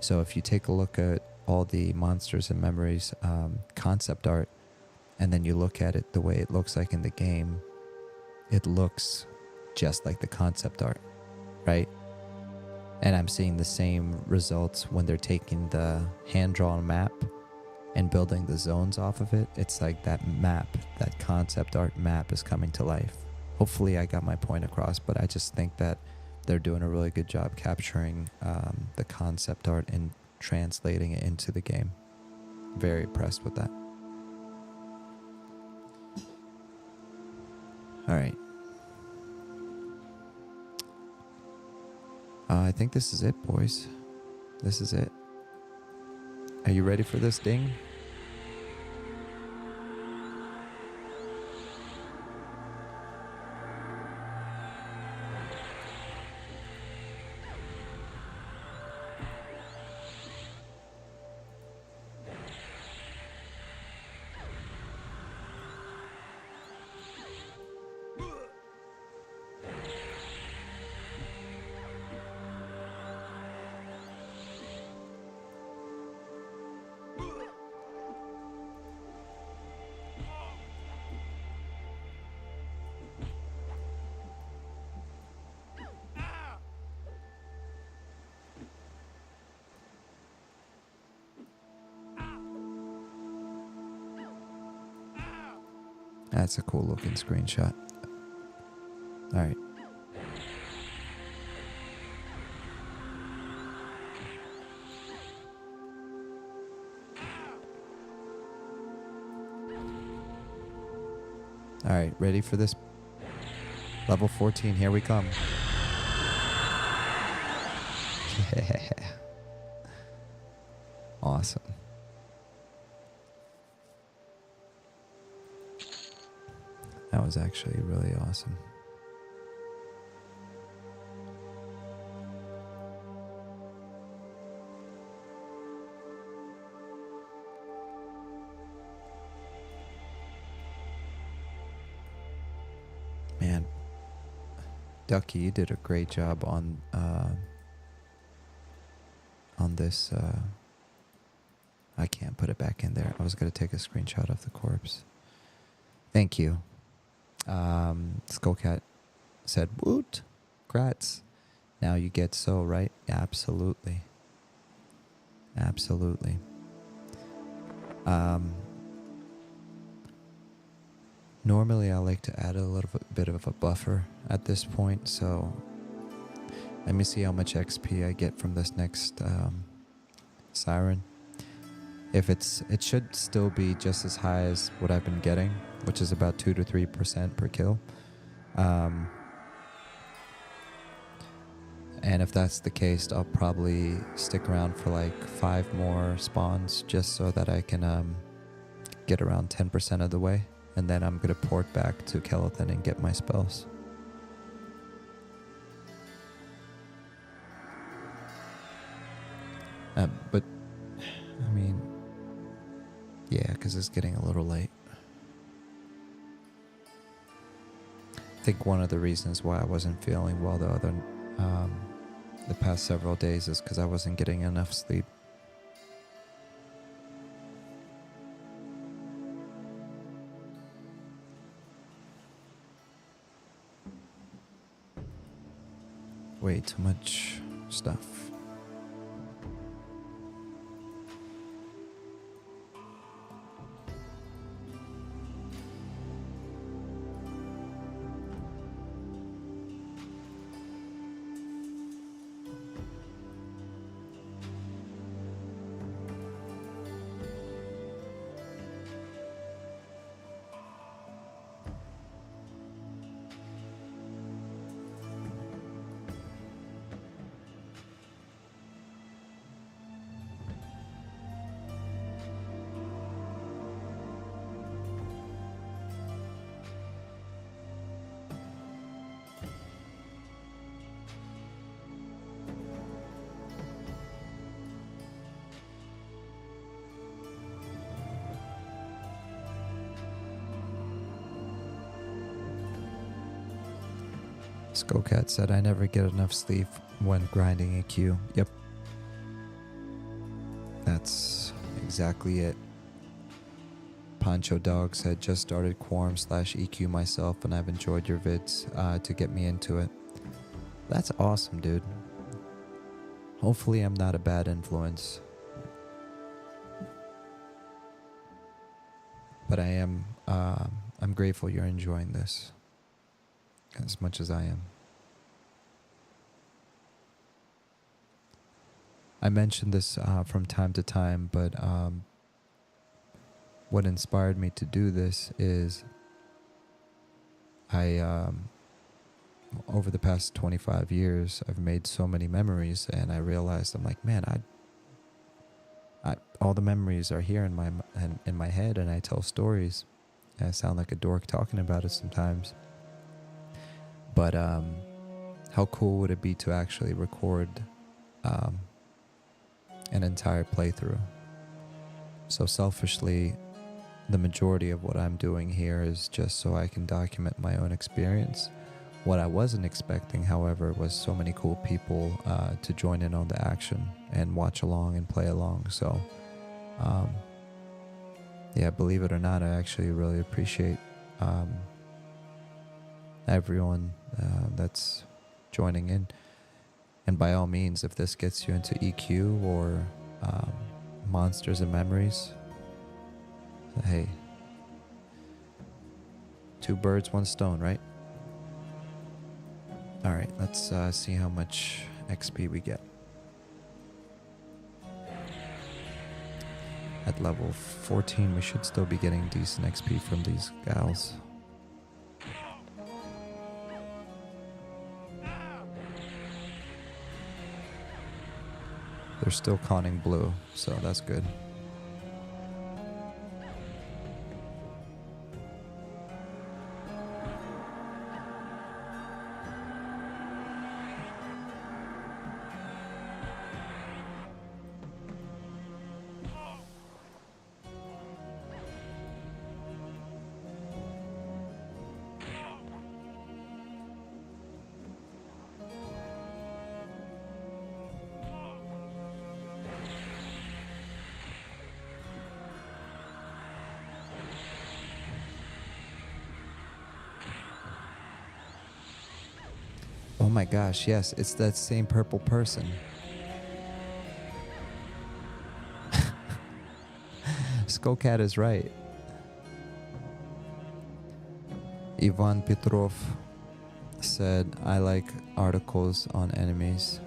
Speaker 1: So if you take a look at all the Monsters and Memories concept art, and then you look at it the way it looks like in the game, it looks just like the concept art, right? And I'm seeing the same results when they're taking the hand-drawn map and building the zones off of it. It's like that map, that concept art map is coming to life. Hopefully I got my point across, but I just think that they're doing a really good job capturing the concept art and translating it into the game. Very impressed with that. All right. I think this is it, boys. This is it. Are you ready for this ding? That's a cool looking screenshot. All right. All right, ready for this? Level 14, here we come. Yeah. Awesome. That was actually really awesome. Man, Ducky, you did a great job on this. I can't put it back in there. I was gonna take a screenshot of the corpse. Thank you. Skullcat said, "Woot, grats." Now you get so right. Absolutely. Absolutely. Normally I like to add a little bit of a buffer at this point, so let me see how much XP I get from this next Siren. If it should still be just as high as what I've been getting, which is about 2 to 3% per kill. And if that's the case, I'll probably stick around for like 5 more spawns just so that I can get around 10% of the way. And then I'm going to port back to Kelethin and get my spells. But, I mean, yeah, because it's getting a little late. I think one of the reasons why I wasn't feeling well the past several days is because I wasn't getting enough sleep. Way too much stuff. Skullcat said, I never get enough sleep when grinding a queue. Yep. That's exactly it. Pancho Dog said, just started Quarm /EQ myself and I've enjoyed your vids to get me into it. That's awesome, dude. Hopefully I'm not a bad influence. But I am, I'm grateful you're enjoying this as much as I am. I mentioned this from time to time, but what inspired me to do this is over the past 25 years, I've made so many memories, and I realized I'm like, man, I all the memories are here in my head, and I tell stories. And I sound like a dork talking about it sometimes. But how cool would it be to actually record an entire playthrough? So selfishly, the majority of what I'm doing here is just so I can document my own experience. What I wasn't expecting, however, was so many cool people to join in on the action and watch along and play along. So, yeah, believe it or not, I actually really appreciate everyone that's joining in. And by all means, if this gets you into EQ or Monsters and Memories, hey, Two birds, one stone, right? All right, let's see how much XP we get. At level 14, we should still be getting decent XP from these gals. They're still conning blue, so that's good. Oh my gosh, yes, it's that same purple person. Skullcat is right. Ivan Petrov said, I like articles on enemies.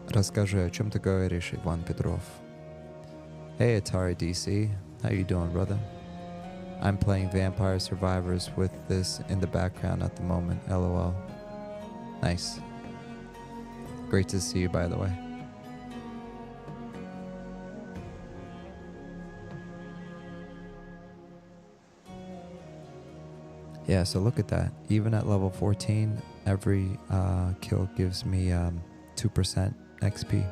Speaker 1: Расскажи, о чем ты говоришь, Иван Петров? Hey Atari DC, how you doing, brother? I'm playing Vampire Survivors with this in the background at the moment, LOL. Nice. Great to see you, by the way. Yeah, so look at that. Even at level 14, every kill gives me 2% XP.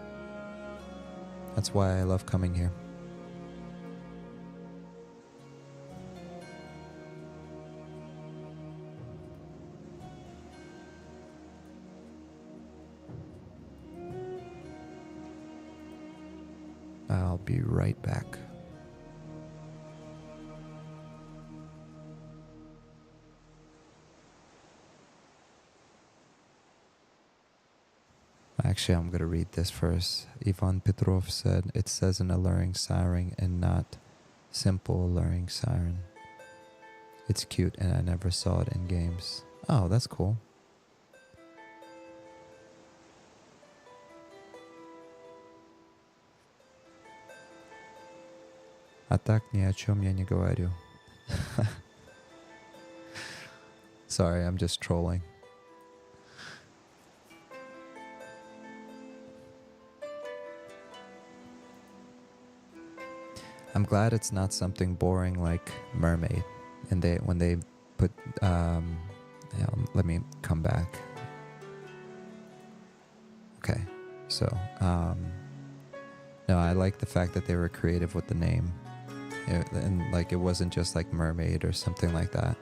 Speaker 1: That's why I love coming here. I'll be right back. Actually, I'm going to read this first. Ivan Petrov said, it says an alluring siren and not simple alluring siren. It's cute and I never saw it in games. Oh, that's cool. А так ни о чем я не говорю. Sorry, I'm just trolling. I'm glad it's not something boring like Mermaid. And when they put, let me come back. Okay, so, no, I like the fact that they were creative with the name. And like it wasn't just like Mermaid or something like that,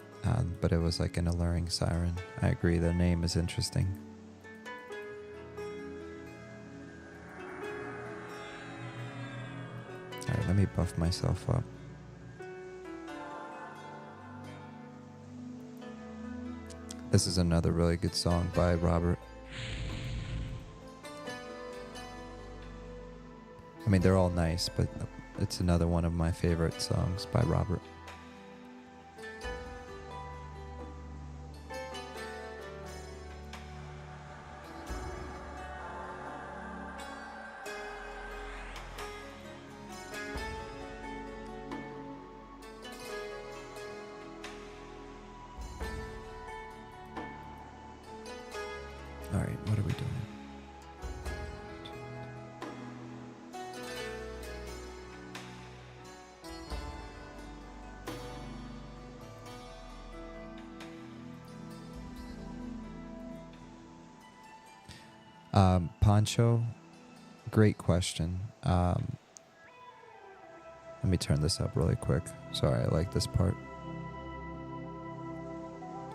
Speaker 1: but it was like an alluring siren. I agree, the name is interesting. Alright, let me buff myself up. This is another really good song by Robert. I mean, they're all nice, but it's another one of my favorite songs by Robert. All right, what are we doing? Poncho, great question. Let me turn this up really quick. Sorry, I like this part.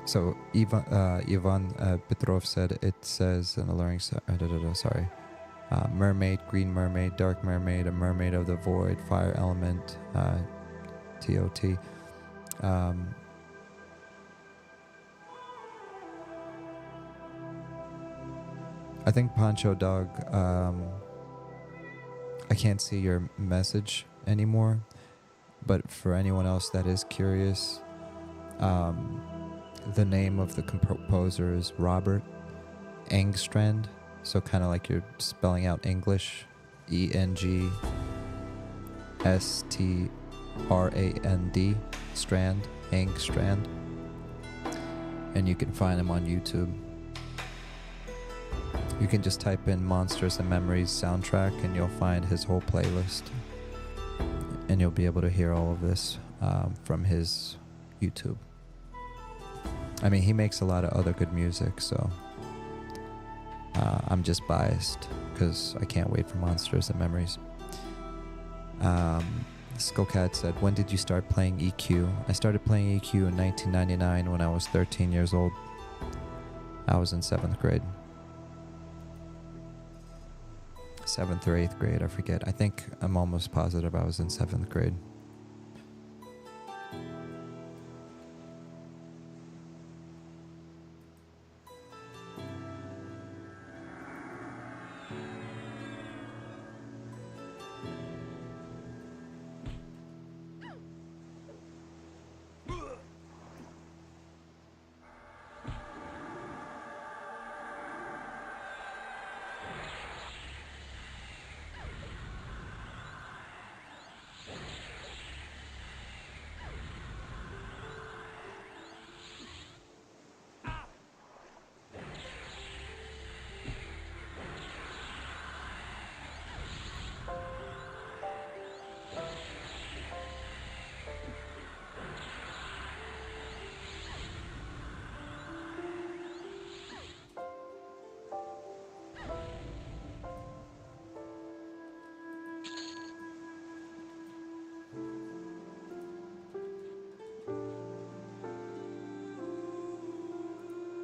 Speaker 1: So Ivan Petrov said it says an alluring. Sorry, mermaid, green mermaid, dark mermaid, a mermaid of the void, fire element, TOT. I think Poncho Dog, I can't see your message anymore, but for anyone else that is curious, the name of the composer is Robert Engstrand, so kind of like you're spelling out English, ENGSTRAND, Strand, Engstrand, and you can find him on YouTube. You can just type in Monsters and Memories soundtrack and you'll find his whole playlist, and you'll be able to hear all of this from his YouTube. I mean, he makes a lot of other good music, so I'm just biased because I can't wait for Monsters and Memories. Skullcat said, when did you start playing EQ? I started playing EQ in 1999 when I was 13 years old. I was in 7th grade. 7th or 8th grade, I forget. I think I'm almost positive I was in 7th grade.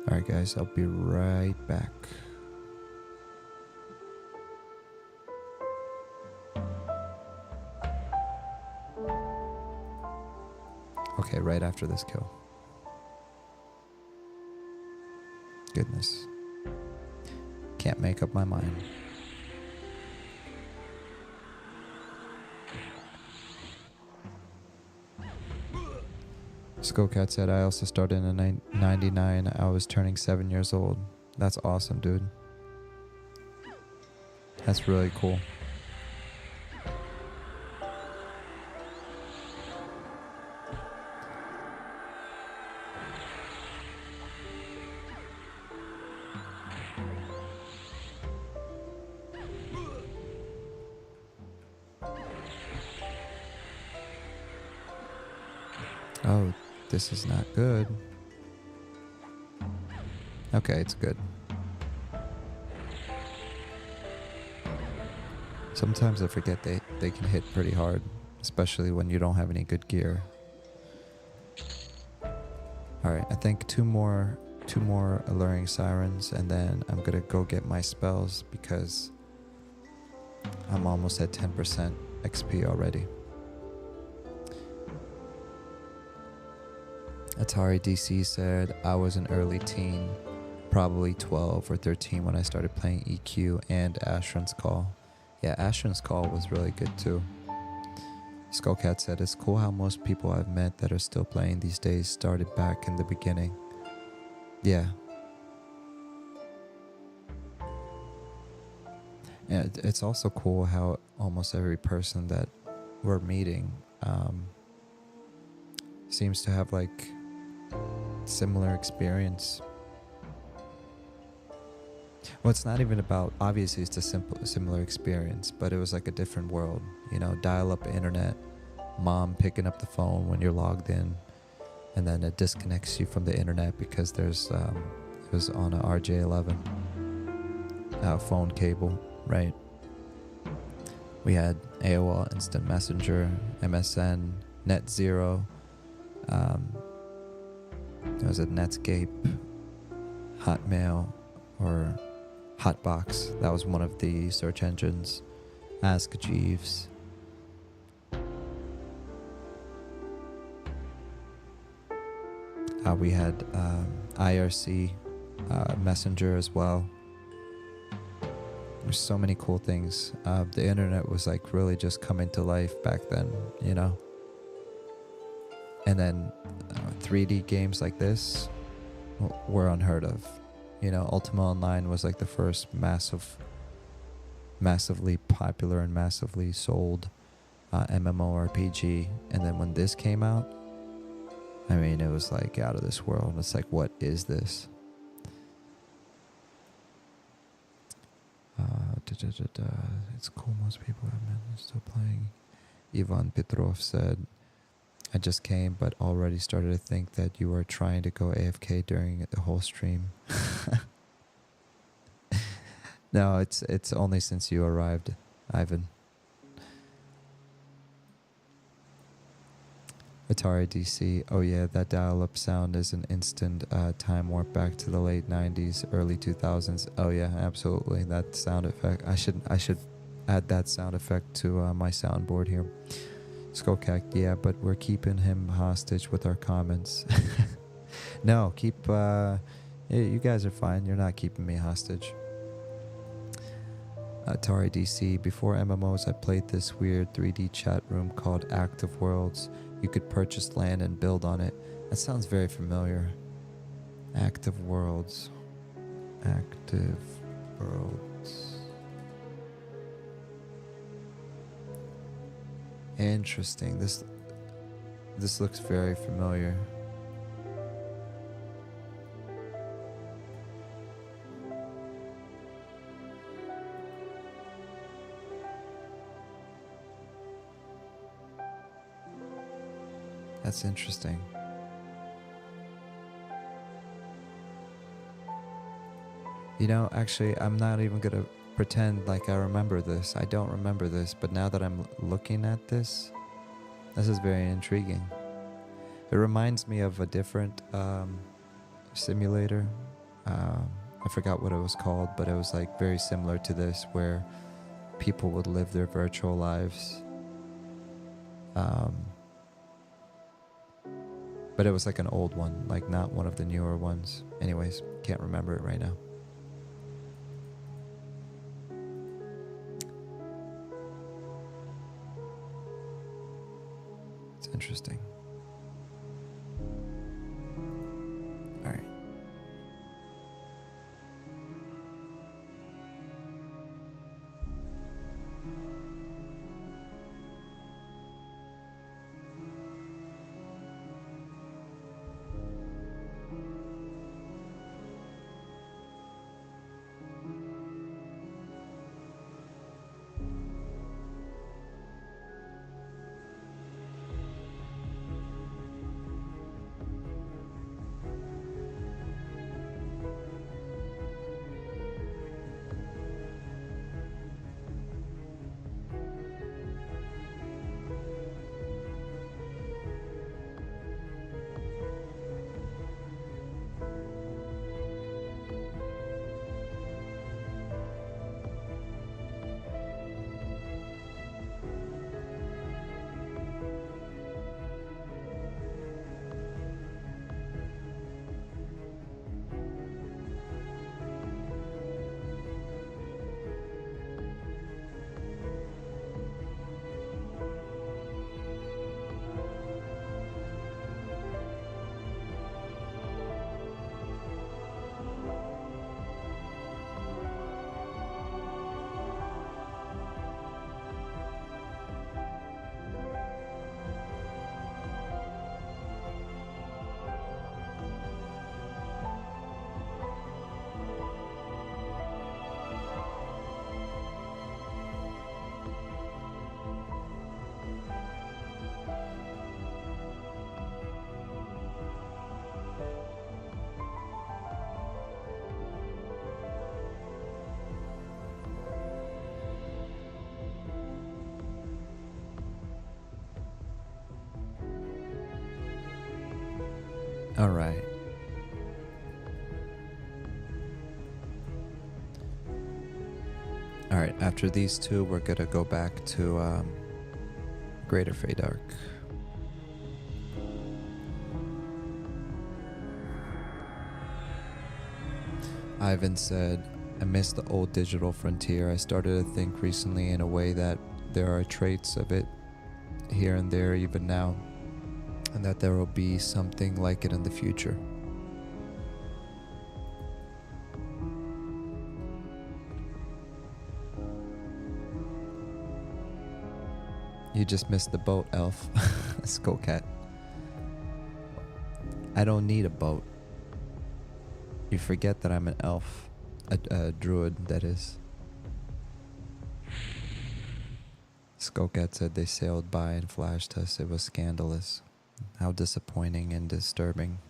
Speaker 1: Alright guys, I'll be right back. Okay, right after this kill. Goodness. Can't make up my mind. Skullcat said, I also started in 99. I was turning 7 years old. That's awesome, dude. That's really cool. Oh, this is not good. Okay, it's good. Sometimes I forget they can hit pretty hard, especially when you don't have any good gear. Alright, I think two more Alluring Sirens, and then I'm gonna go get my spells because I'm almost at 10% XP already. Atari DC said, I was an early teen, probably 12 or 13 when I started playing EQ and Ashran's Call. Yeah, Ashran's Call was really good too. Skullcat said, it's cool how most people I've met that are still playing these days started back in the beginning. Yeah. And it's also cool how almost every person that we're meeting seems to have like similar experience. Well, it's not even about, obviously it's a similar experience, but it was like a different world, you know, dial-up internet, mom picking up the phone when you're logged in, and then it disconnects you from the internet because there's it was on a RJ11 phone cable, right? We had AOL Instant Messenger, MSN, NetZero, it was a Netscape, Hotmail, or Hotbox. That was one of the search engines. Ask Jeeves. We had IRC Messenger as well. There's so many cool things. The internet was like really just coming to life back then, you know. And then 3D games like this were unheard of. You know, Ultima Online was like the first massively popular and massively sold MMORPG. And then when this came out, I mean, it was like out of this world. It's like, what is this? It's cool. Most people have been still playing. Ivan Petrov said, I just came, but already started to think that you were trying to go AFK during the whole stream. No, it's only since you arrived, Ivan. Atari DC. Oh yeah, that dial-up sound is an instant time warp back to the late 90s, early 2000s. Oh yeah, absolutely. That sound effect. I should add that sound effect to my soundboard here. Skullcack, yeah, but we're keeping him hostage with our comments. No, keep... you guys are fine. You're not keeping me hostage. Atari DC. Before MMOs, I played this weird 3D chat room called Active Worlds. You could purchase land and build on it. That sounds very familiar. Active Worlds. Active Worlds. Interesting. This looks very familiar. That's interesting. You know, actually, I'm not even gonna pretend like I remember this. I don't remember this, but now that I'm looking at this is very intriguing. It reminds me of a different simulator. I forgot what it was called, but it was like very similar to this, where people would live their virtual lives. But it was like an old one, like not one of the newer ones. Anyways, can't remember it right now. It's interesting. All right. All right. All right, after these two, we're gonna go back to Greater Feydark. Ivan said, I miss the old digital frontier. I started to think recently in a way that there are traits of it here and there even now, and that there will be something like it in the future. You just missed the boat, Elf. Skullcat. I don't need a boat. You forget that I'm an elf. A druid, that is. Skullcat said they sailed by and flashed us. It was scandalous. How disappointing and disturbing.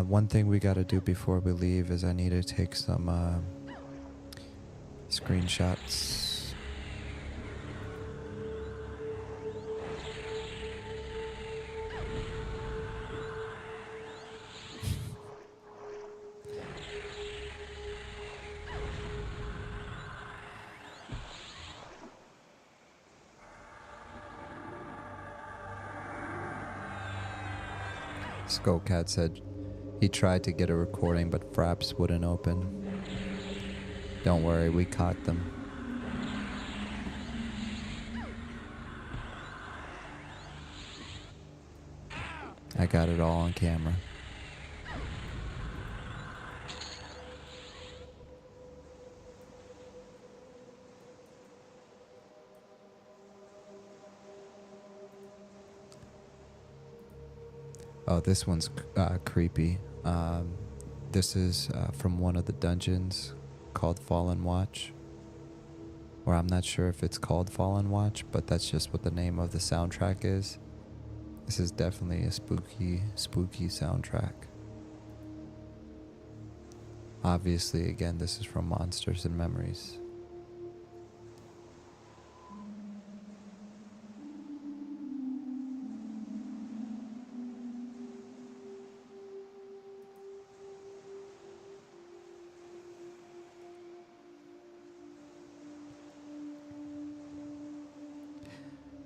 Speaker 1: One thing we gotta do before we leave is I need to take some screenshots. Skullcat said he tried to get a recording, but Fraps wouldn't open. Don't worry, we caught them. I got it all on camera. Oh, this one's creepy. This is from one of the dungeons called Fallen Watch. Or I'm not sure if it's called Fallen Watch, but that's just what the name of the soundtrack is. This is definitely a spooky soundtrack. Obviously, again, this is from Monsters and Memories.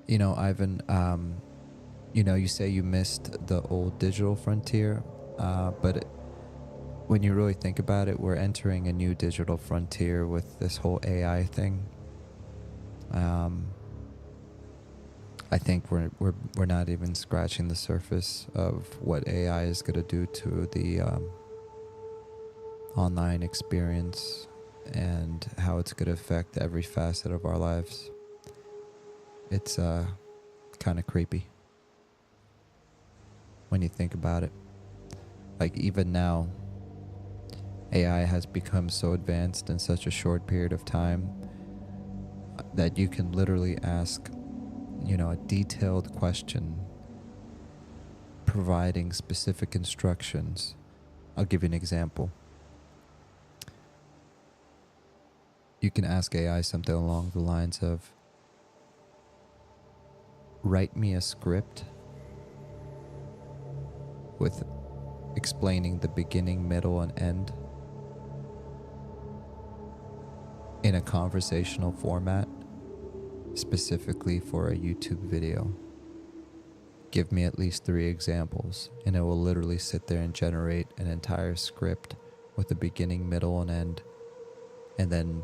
Speaker 1: You know, Ivan, you know, you say you missed the old digital frontier, but when you really think about it, we're entering a new digital frontier with this whole AI thing. I think we're not even scratching the surface of what AI is going to do to the online experience and how it's going to affect every facet of our lives. It's kind of creepy when you think about it. Like, even now, AI has become so advanced in such a short period of time that you can literally ask, you know, a detailed question providing specific instructions. I'll give you an example. You can ask AI something along the lines of, write me a script with explaining the beginning, middle, and end in a conversational format, specifically for a YouTube video. Give me at least 3 examples, and it will literally sit there and generate an entire script with a beginning, middle, and end, and then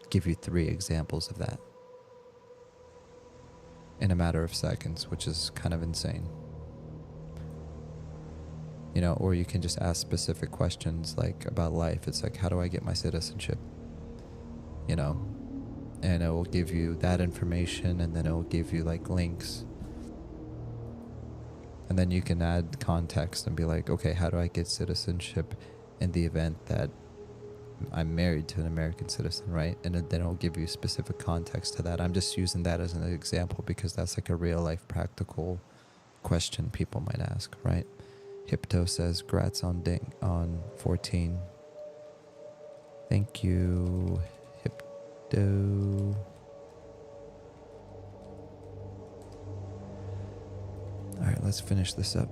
Speaker 1: give you 3 examples of that in a matter of seconds, which is kind of insane. You know, or you can just ask specific questions like about life. It's like, how do I get my citizenship? You know, and it will give you that information, and then it will give you like links. And then you can add context and be like, okay, how do I get citizenship in the event that I'm married to an American citizen, right? And then it'll give you specific context to that. I'm just using that as an example because that's like a real life practical question people might ask, right? Hypto says, "Grats on 14. Thank you, Hypto. All right, let's finish this up.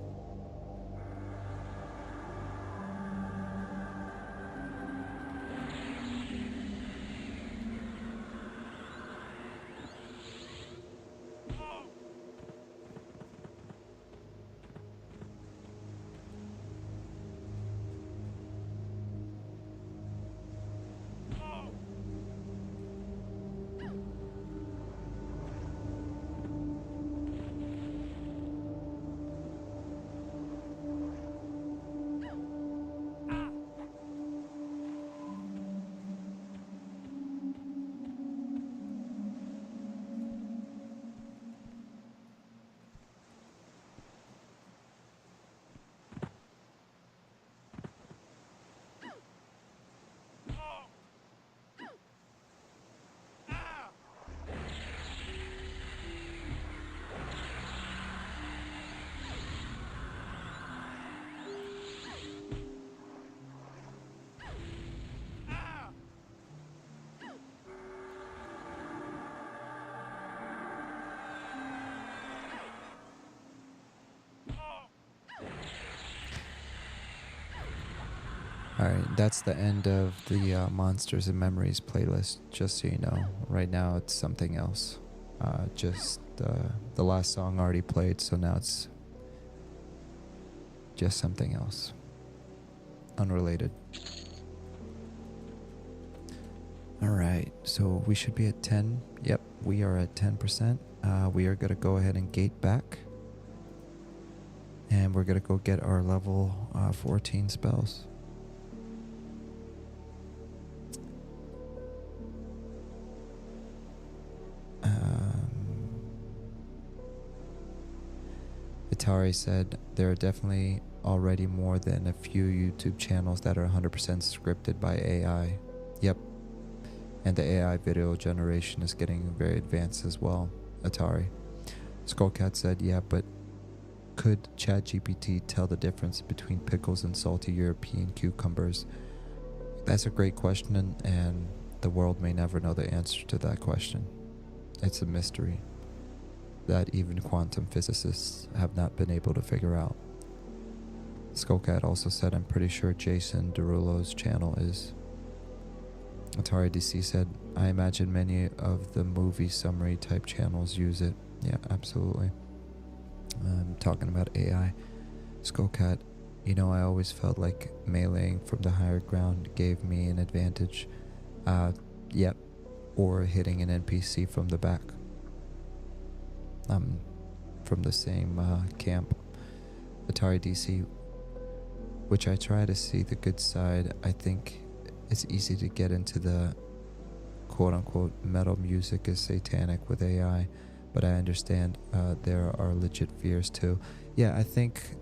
Speaker 1: Alright, that's the end of the Monsters and Memories playlist, just so you know. Right now it's something else. Just the last song already played, so now it's just something else. Unrelated. Alright, so we should be at 10. Yep, we are at 10%. We are going to go ahead and gate back. And we're going to go get our level 14 spells. Atari said there are definitely already more than a few YouTube channels that are 100% scripted by AI. Yep. And the AI video generation is getting very advanced as well, Atari. Skullcat said, yeah, but could ChatGPT tell the difference between pickles and salty European cucumbers? That's a great question, and the world may never know the answer to that question. It's a mystery that even quantum physicists have not been able to figure out. Skullcat also said, I'm pretty sure Jason Derulo's channel is. Atari DC said, I imagine many of the movie summary type channels use it. Yeah, absolutely. I'm talking about AI. Skullcat, you know, I always felt like meleeing from the higher ground gave me an advantage. Yep. Or hitting an NPC from the back. From the same camp. Atari DC, which I try to see the good side. I think it's easy to get into the quote-unquote metal music is satanic with AI, but I understand there are legit fears too. Yeah, I think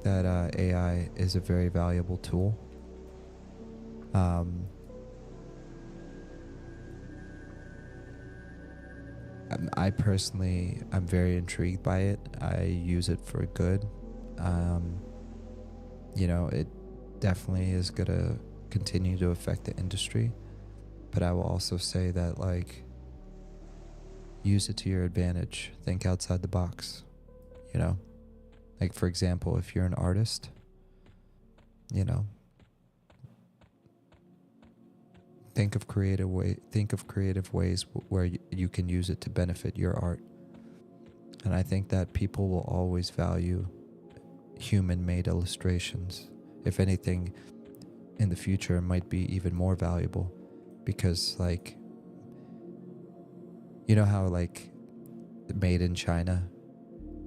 Speaker 1: that AI is a very valuable tool. I personally, I'm very intrigued by it. I use it for good. You know, it definitely is going to continue to affect the industry. But I will also say that, like, use it to your advantage. Think outside the box, you know? Like, for example, if you're an artist, you know, think of creative ways where you can use it to benefit your art. And I think that people will always value human-made illustrations. If anything, in the future, it might be even more valuable, because, like, you know how, like, made in China,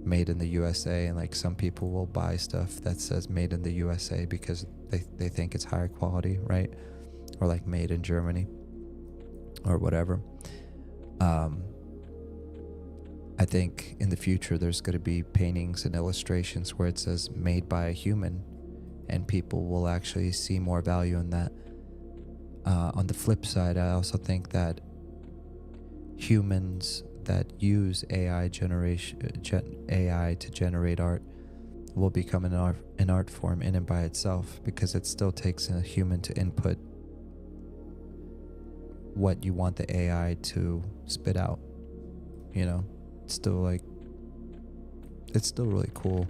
Speaker 1: made in the USA, and, like, some people will buy stuff that says made in the USA because they think it's higher quality, right? Or like made in Germany or whatever. I think in the future there's going to be paintings and illustrations where it says made by a human, and people will actually see more value in that. On the flip side, I also think that humans that use AI to generate art will become an art form in and by itself, because it still takes a human to input what you want the AI to spit out. You know, it's still really cool.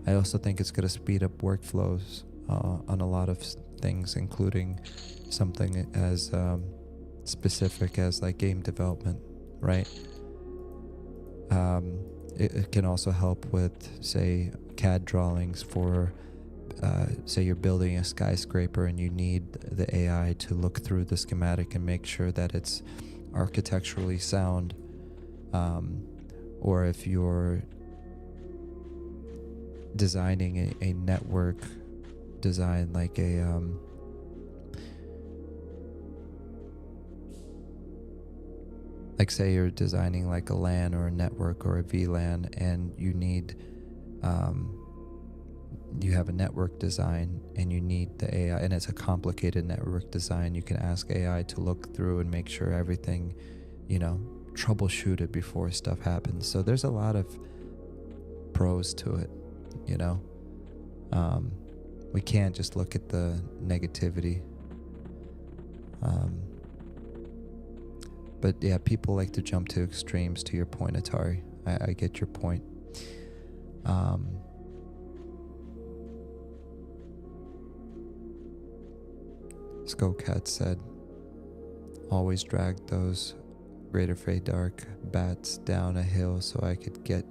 Speaker 1: I also think it's going to speed up workflows on a lot of things, including something as specific as like game development, right? It can also help with, say, CAD drawings for say you're building a skyscraper and you need the AI to look through the schematic and make sure that it's architecturally sound. Or if you're designing a network design, like a like say you're designing like a LAN or a network or a VLAN, and you need you have a network design and you need the AI, and it's a complicated network design. You can ask AI to look through and make sure everything, you know, troubleshoot it before stuff happens. So there's a lot of pros to it, you know. We can't just look at the negativity. But yeah, people like to jump to extremes, to your point, Atari. I get your point. Skullcat said, always dragged those Greater Fey Dark bats down a hill so I could get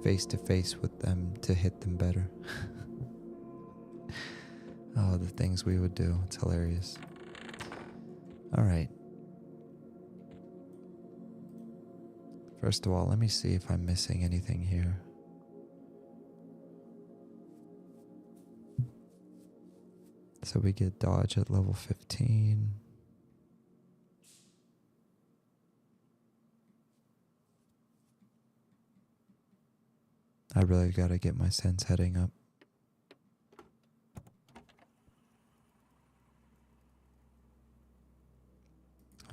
Speaker 1: face to face with them to hit them better. Oh, the things we would do. It's hilarious. Alright. First of all, let me see if I'm missing anything here. So we get dodge at level 15. I really gotta get my sense heading up.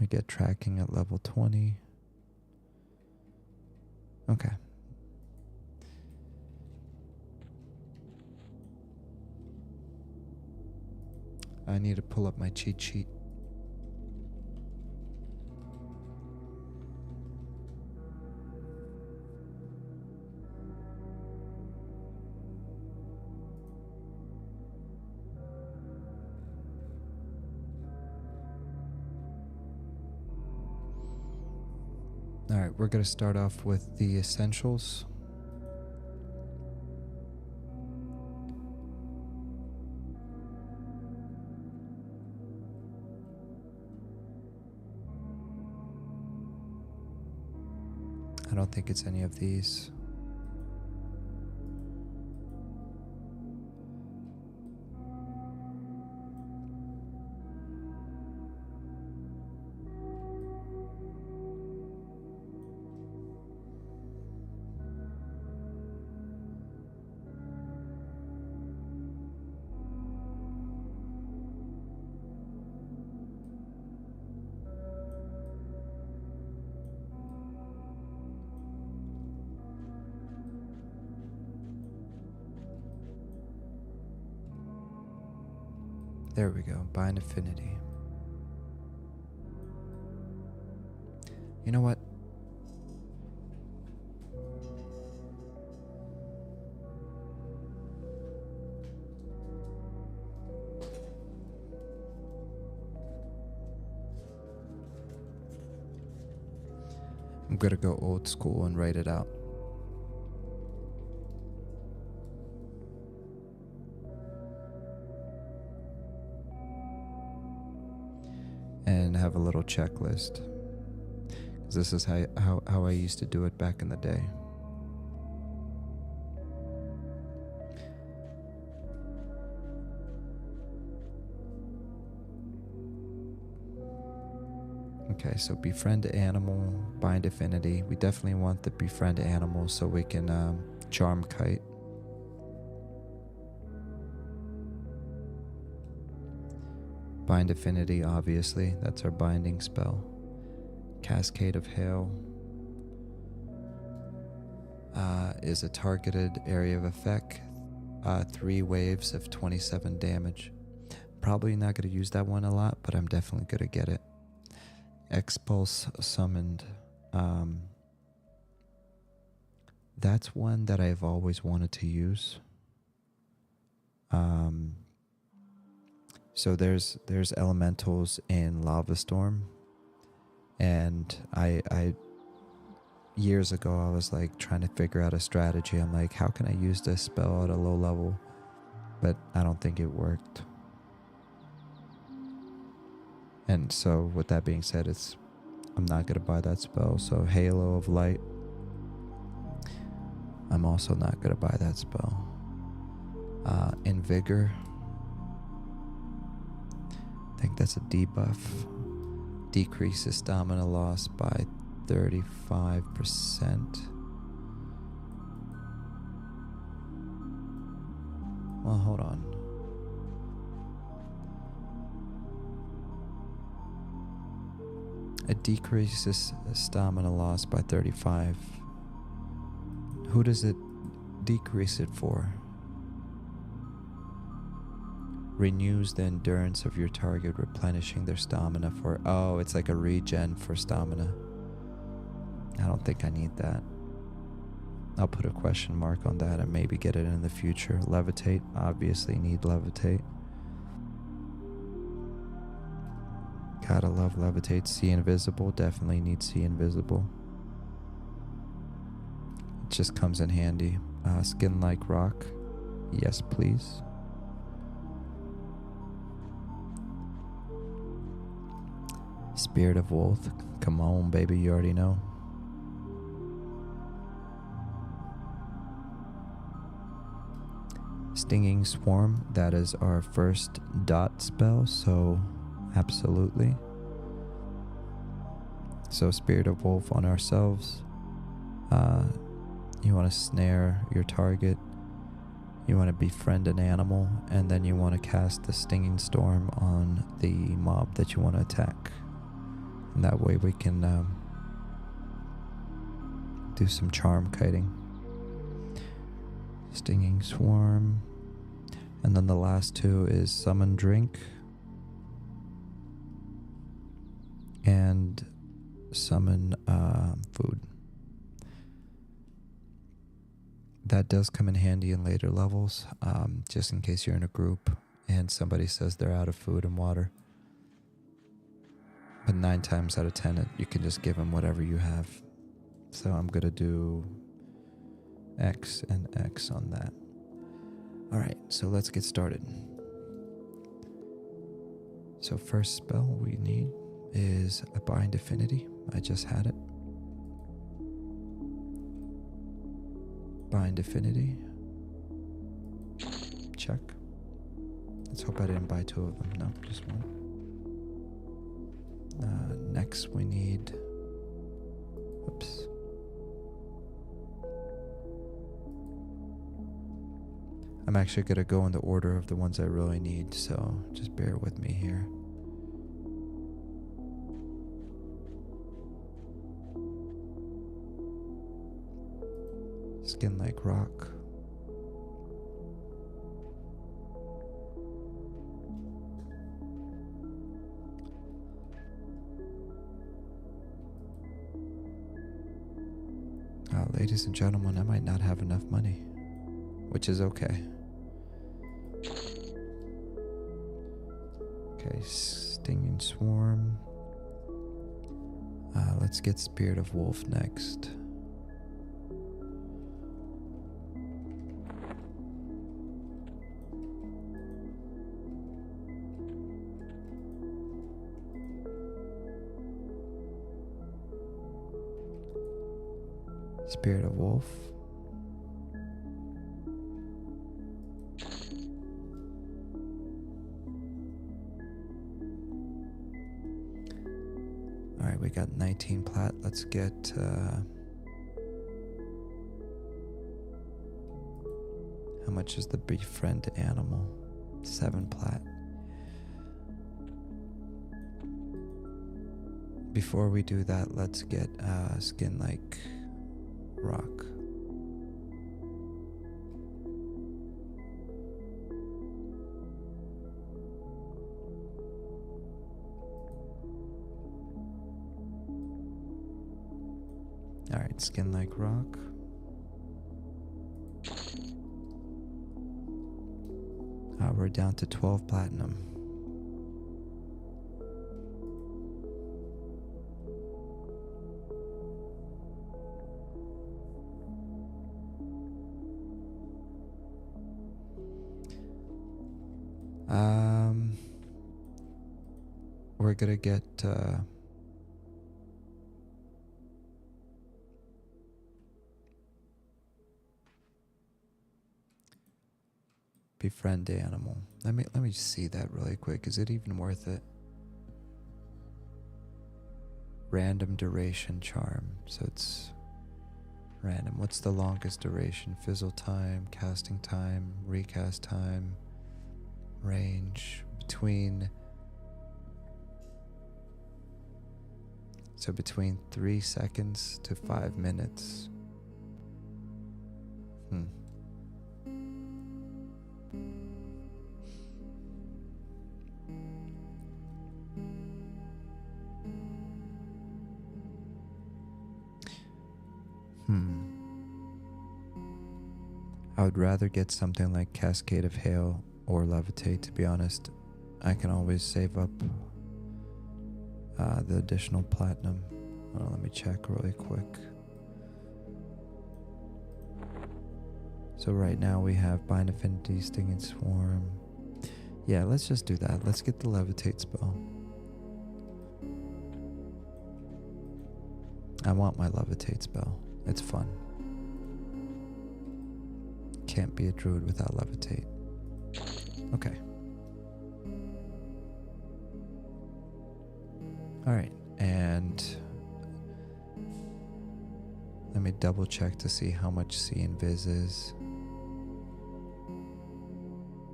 Speaker 1: I get tracking at level 20. Okay. I need to pull up my cheat sheet. Alright, we're going to start off with the essentials. I don't think it's any of these. There we go, bind affinity. You know what? I'm gonna go old school and write it out. And have a little checklist. 'Cause this is how I used to do it back in the day. Okay, so befriend animal, bind affinity. We definitely want the befriend animal so we can charm kite. Bind affinity, obviously, that's our binding spell. Cascade of Hail is a targeted area of effect. 3 waves of 27 damage. Probably not going to use that one a lot, but I'm definitely going to get it. Expulse Summoned. That's one that I've always wanted to use. So there's elementals in Lava Storm, and I years ago I was like trying to figure out a strategy. I'm like, how can I use this spell at a low level? But I don't think it worked. And so with that being said, I'm not gonna buy that spell. So Halo of Light, I'm also not gonna buy that spell. Invigor, I think that's a debuff. Decreases stamina loss by 35%. Well, hold on. It decreases stamina loss by 35. Who does it decrease it for? Renews the endurance of your target, replenishing their stamina for... Oh, it's like a regen for stamina. I don't think I need that. I'll put a question mark on that and maybe get it in the future. Levitate, obviously need levitate. Gotta love levitate. See invisible. Definitely need see invisible. It just comes in handy. Skin like rock. Yes, please. Spirit of Wolf. Come on, baby. You already know. Stinging Swarm. That is our first dot spell, so absolutely. So Spirit of Wolf on ourselves. You want to snare your target. You want to befriend an animal, and then you want to cast the Stinging Storm on the mob that you want to attack. And that way we can do some charm kiting. Stinging Swarm. And then the last two is Summon Drink and Summon Food. That does come in handy in later levels, just in case you're in a group and somebody says they're out of food and water. But 9 times out of 10, you can just give them whatever you have. So I'm going to do X and X on that. Alright, so let's get started. So first spell we need is a Bind Affinity. I just had it. Bind Affinity. Check. Let's hope I didn't buy 2 of them. No, just 1. Next we need... Oops. I'm actually going to go in the order of the ones I really need, so just bear with me here. Skin like rock. Ladies and gentlemen, I might not have enough money, which is okay. Okay, Stinging Swarm. Let's get Spirit of Wolf next. Spirit of Wolf. Alright, we got 19 plat. Let's get how much is the befriend animal? 7 plat. Before we do that, let's get skin like rock. Alright, skin like rock. We're down to 12 platinum. We're gonna get befriend animal. Let me just see that really quick. Is it even worth it? Random duration charm. So it's random. What's the longest duration? Fizzle time, casting time, recast time, range between. So between 3 seconds to 5 minutes. I would rather get something like Cascade of Hail or Levitate, to be honest. I can always save up the additional platinum. Hold on, let me check really quick. So right now we have Bind Affinity, Stinging Swarm. Yeah, let's just do that. Let's get the Levitate spell. I want my Levitate spell. It's fun. Can't be a druid without Levitate. Okay. Alright, and let me double check to see how much C Invis is.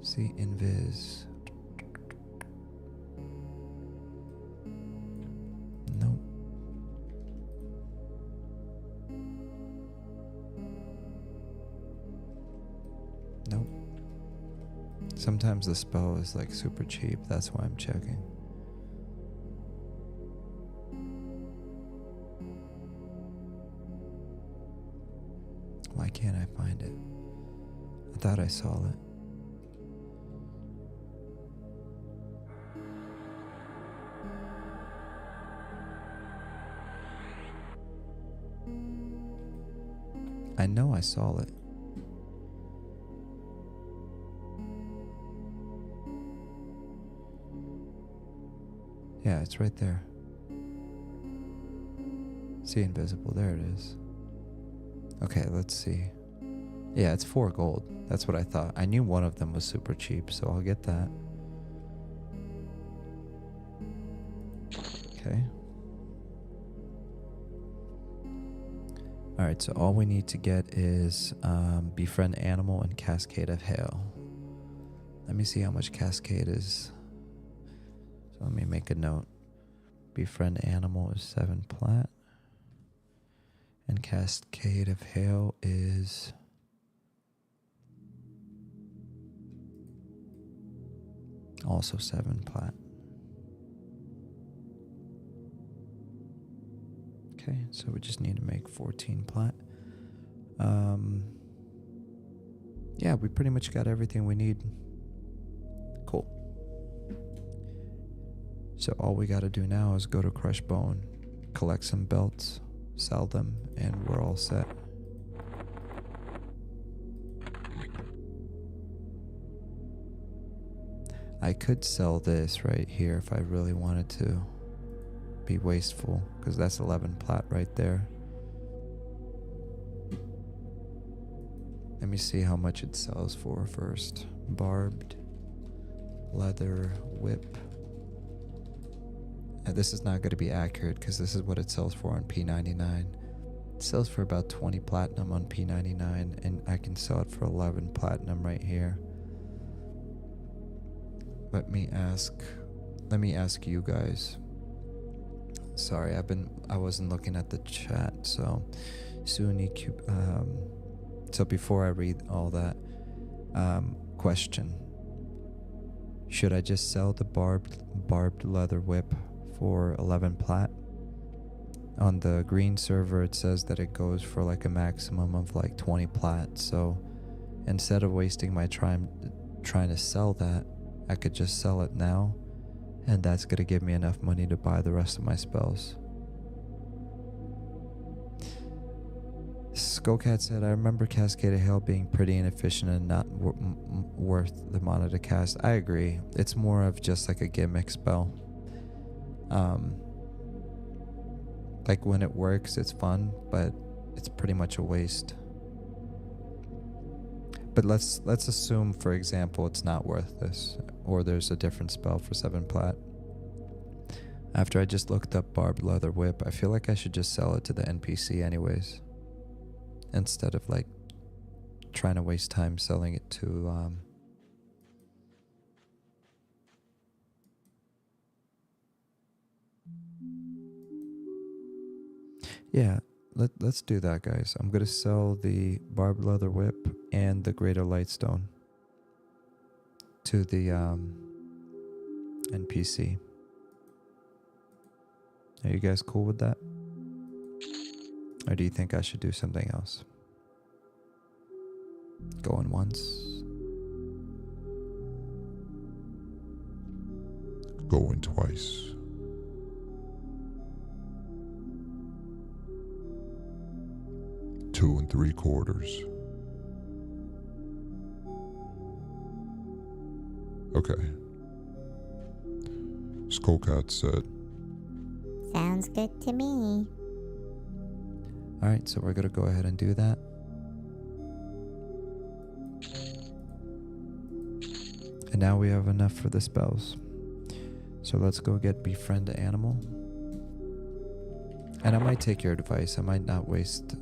Speaker 1: C Invis. Nope. Nope. Sometimes the spell is like super cheap, that's why I'm checking. Why can't I find it? I thought I saw it. I know I saw it. Yeah, it's right there. See invisible, there it is. Okay, let's see. Yeah, it's 4 gold. That's what I thought. I knew one of them was super cheap, so I'll get that. Okay. Alright, so all we need to get is Befriend Animal and Cascade of Hail. Let me see how much Cascade is. So let me make a note. Befriend Animal is 7 plat. And Cascade of Hail is also 7 plat. Okay, so we just need to make 14 plat. Yeah, we pretty much got everything we need. Cool. So all we got to do now is go to Crush Bone, collect some belts, sell them, and we're all set. I could sell this right here if I really wanted to be wasteful, because that's 11 plat right there. Let me see how much it sells for first. Barbed leather whip. This is not going to be accurate because this is what it sells for on P99. It sells for about 20 platinum on P99, and I can sell it for 11 platinum right here. Let me ask you guys. Sorry, I wasn't looking at the chat, so so before I read all that, question: should I just sell the barbed leather whip for 11 plat? On the green server it says that it goes for like a maximum of like 20 plat, so instead of wasting my time trying to sell that, I could just sell it now, and that's gonna give me enough money to buy the rest of my spells. Skullcat said, I remember Cascade of Hail being pretty inefficient and not worth the mana to cast. I agree. It's more of just like a gimmick spell. Like when it works, it's fun, but it's pretty much a waste. But let's assume, for example, it's not worth this, or there's a different spell for 7 plat. After I just looked up Barbed Leather Whip, I feel like I should just sell it to the NPC anyways, instead of like trying to waste time selling it to yeah, let's do that, guys. I'm gonna sell the Barbed Leather Whip and the Greater Lightstone to the NPC. Are you guys cool with that? Or do you think I should do something else? Going once.
Speaker 3: Going twice. 2 3/4. Okay. Skullcat said,
Speaker 4: Sounds good to me.
Speaker 1: Alright, so we're gonna go ahead and do that. And now we have enough for the spells. So let's go get Befriend Animal. And I might take your advice. I might not waste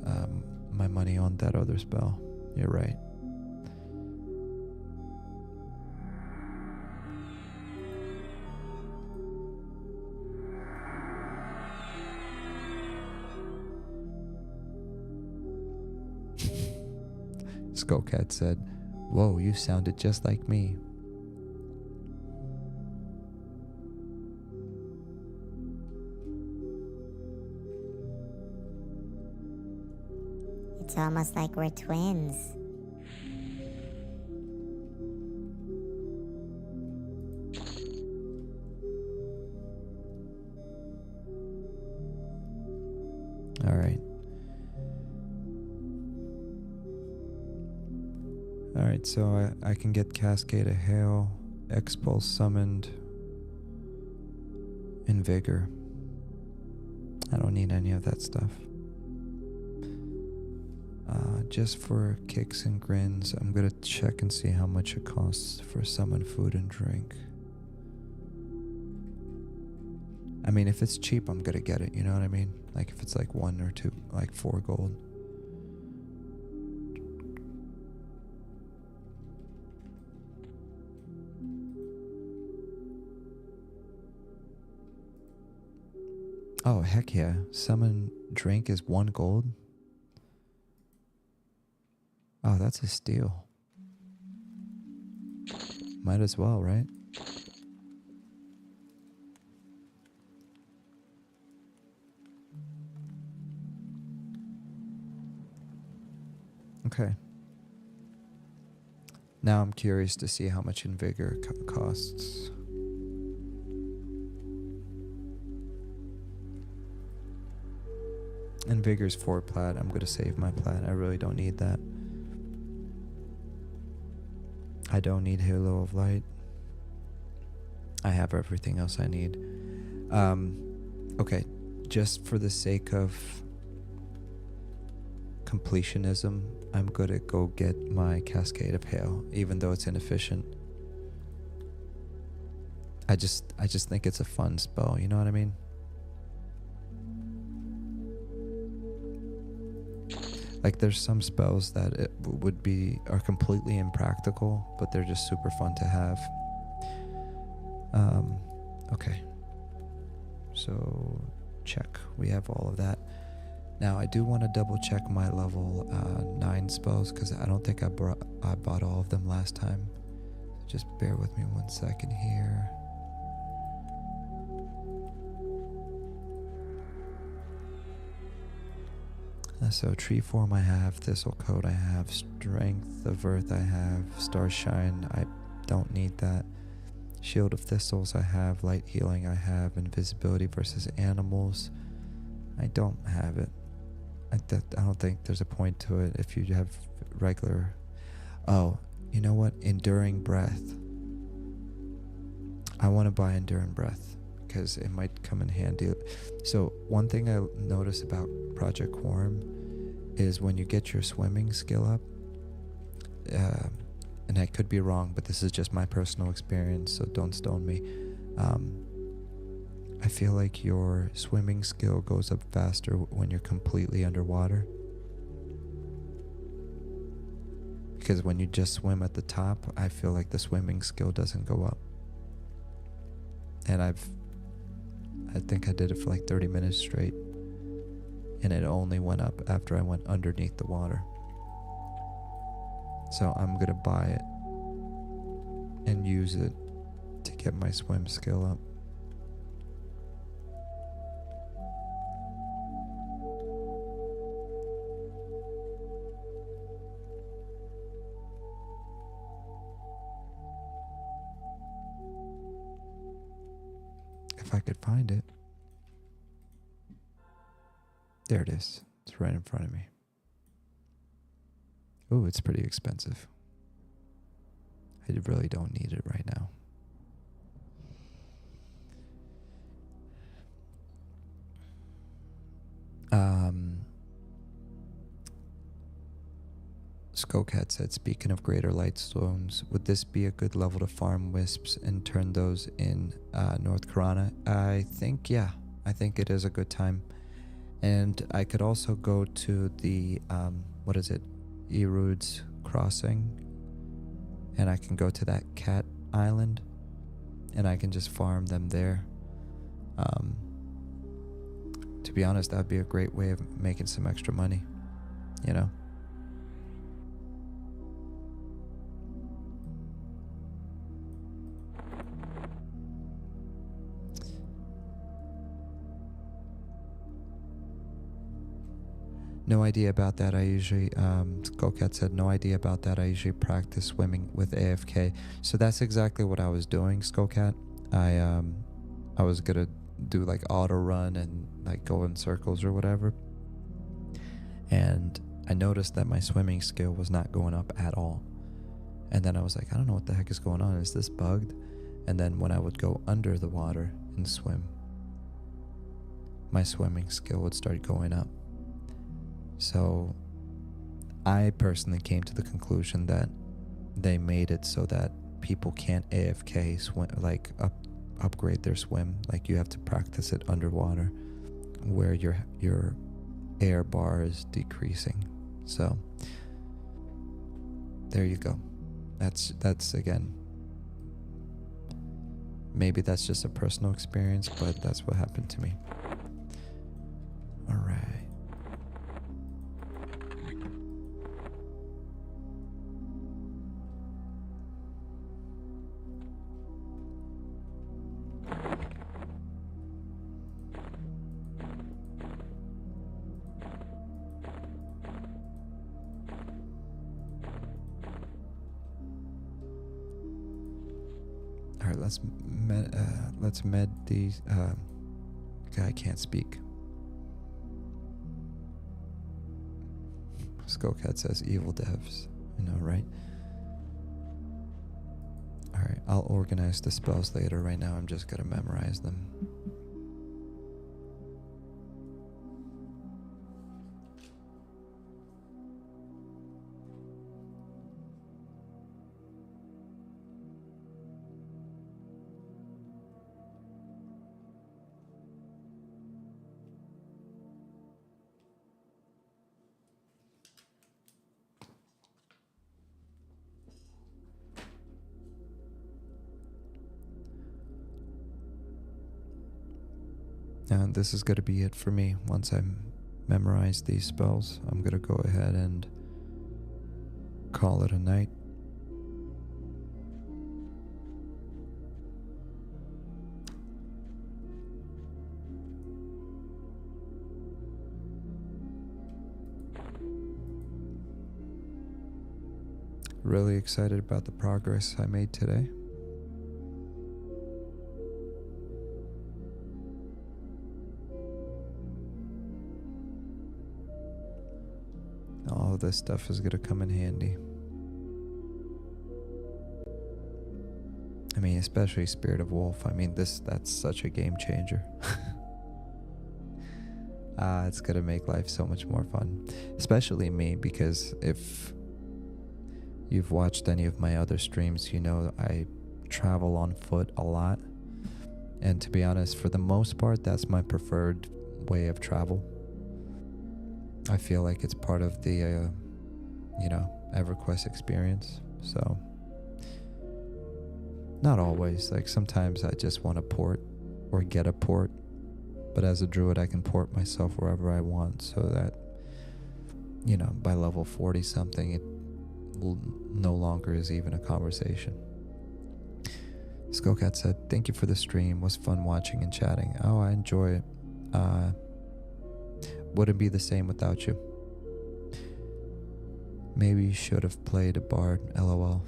Speaker 1: my money on that other spell. You're right. Skullcat said, "Whoa, you sounded just like me."
Speaker 4: It's almost like we're twins.
Speaker 1: Alright. Alright, so I can get Cascade of Hail, Expulse summoned, and Vigor. I don't need any of that stuff. Just for kicks and grins, I'm gonna check and see how much it costs for summon food and drink. I mean, if it's cheap, I'm gonna get it, you know what I mean? Like if it's like 1 or 2, like 4 gold. Oh, heck yeah. Summon drink is 1 gold? Oh, that's a steal. Might as well, right? Okay. Now I'm curious to see how much Invigor costs. Invigor's 4 plat. I'm going to save my plat. I really don't need that. I don't need Halo of Light. I have everything else I need. Okay, just for the sake of completionism, I'm gonna go get my Cascade of Hail, even though it's inefficient. I just think it's a fun spell, you know what I mean? Like there's some spells that are completely impractical, but they're just super fun to have. Okay. So check. We have all of that. Now I do want to double check my level 9 spells because I don't think I bought all of them last time. Just bear with me 1 second here. So Tree Form I have, Thistle Coat I have, Strength of Earth I have, Starshine I don't need that, Shield of Thistles I have, Light Healing I have, Invisibility versus Animals I don't have it. I don't think there's a point to it if you have regular. Oh, you know what? Enduring Breath. I want to buy Enduring Breath because it might come in handy. So one thing I noticed about Project Quarm is when you get your swimming skill up, and I could be wrong, but this is just my personal experience, so don't stone me. I feel like your swimming skill goes up faster when you're completely underwater. Because when you just swim at the top, I feel like the swimming skill doesn't go up. And I think I did it for like 30 minutes straight. And it only went up after I went underneath the water. So I'm going to buy it and use it to get my swim skill up. If I could find it. There it is. It's right in front of me. Ooh, it's pretty expensive. I really don't need it right now. Skokat said, speaking of greater light stones, would this be a good level to farm wisps and turn those in North Karana? I think, yeah. I think it is a good time. And I could also go to the, what is it? Erud's Crossing. And I can go to that cat island. And I can just farm them there. To be honest, that would be a great way of making some extra money. You know? No idea about that. I usually, Skokat said, no idea about that. I usually practice swimming with AFK. So that's exactly what I was doing, Skokat. I was gonna do like auto run and like go in circles or whatever. And I noticed that my swimming skill was not going up at all. And then I was like, I don't know what the heck is going on. Is this bugged? And then when I would go under the water and swim, my swimming skill would start going up. So I personally came to the conclusion that they made it so that people can't AFK swim, like upgrade their swim. Like you have to practice it underwater where your air bar is decreasing. So there you go. That's again, maybe that's just a personal experience, but that's what happened to me. All right. All right, let's med these. Guy can't speak. Skullcat says evil devs. I know, right? All right, I'll organize the spells later. Right now, I'm just gonna memorize them. And this is going to be it for me. Once I memorize these spells, I'm going to go ahead and call it a night. Really excited about the progress I made today. All of this stuff is going to come in handy. I mean, especially Spirit of Wolf. I mean, that's such a game changer. It's going to make life so much more fun. Especially me, because if you've watched any of my other streams, you know I travel on foot a lot. And to be honest, for the most part, that's my preferred way of travel. I feel like it's part of the, EverQuest experience. So, not always. Like, sometimes I just want to port or get a port. But as a Druid, I can port myself wherever I want so that, by level 40-something, it no longer is even a conversation. Skullcat said, thank you for the stream. Was fun watching and chatting. Oh, I enjoy it. Wouldn't be the same without you. Maybe you should have played a bard, lol.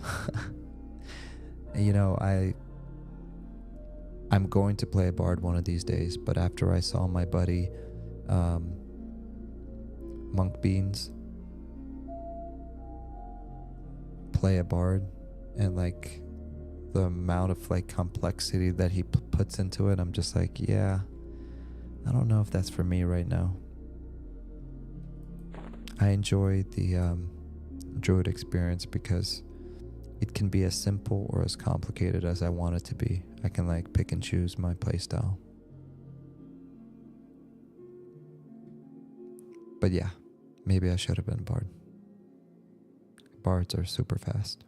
Speaker 1: I'm going to play a bard one of these days, but after I saw my buddy Monk Beans play a bard and like the amount of like complexity that he puts into it, I'm just like, yeah, I don't know if that's for me right now. I enjoy the Druid experience because it can be as simple or as complicated as I want it to be. I can like pick and choose my playstyle. But yeah, maybe I should have been a bard. Bards are super fast.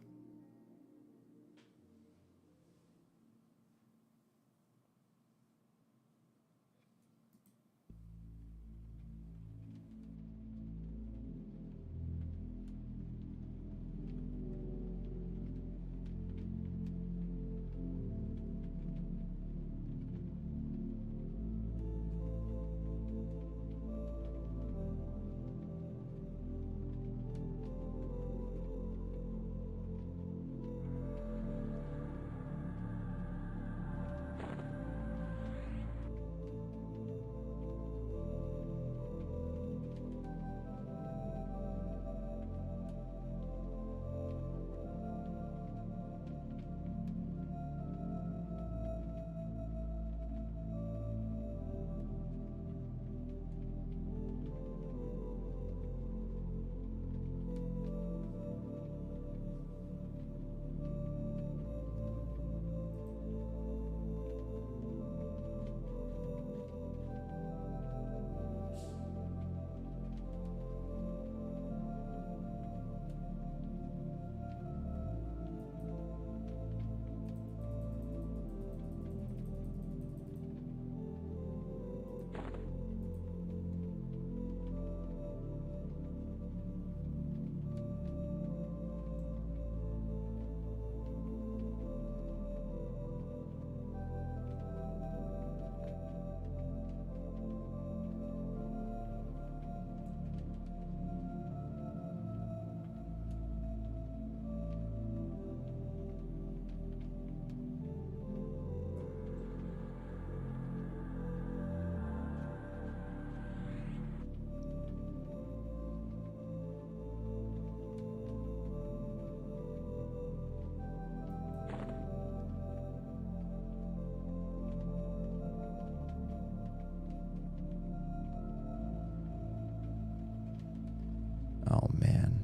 Speaker 1: Oh man.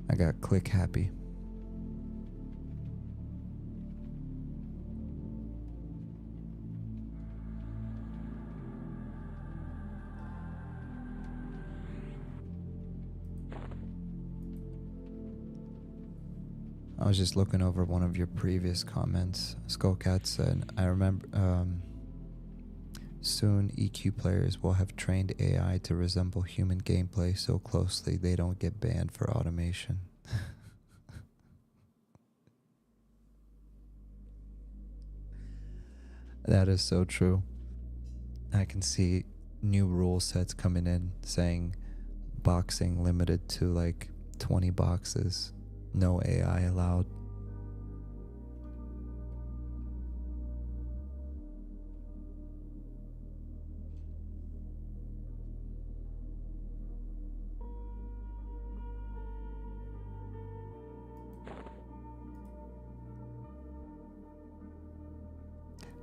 Speaker 1: I got click happy. I was just looking over one of your previous comments. Skullcat said, I remember soon EQ players will have trained AI to resemble human gameplay so closely they don't get banned for automation. That is so true. I can see new rule sets coming in saying boxing limited to like 20 boxes, no AI allowed.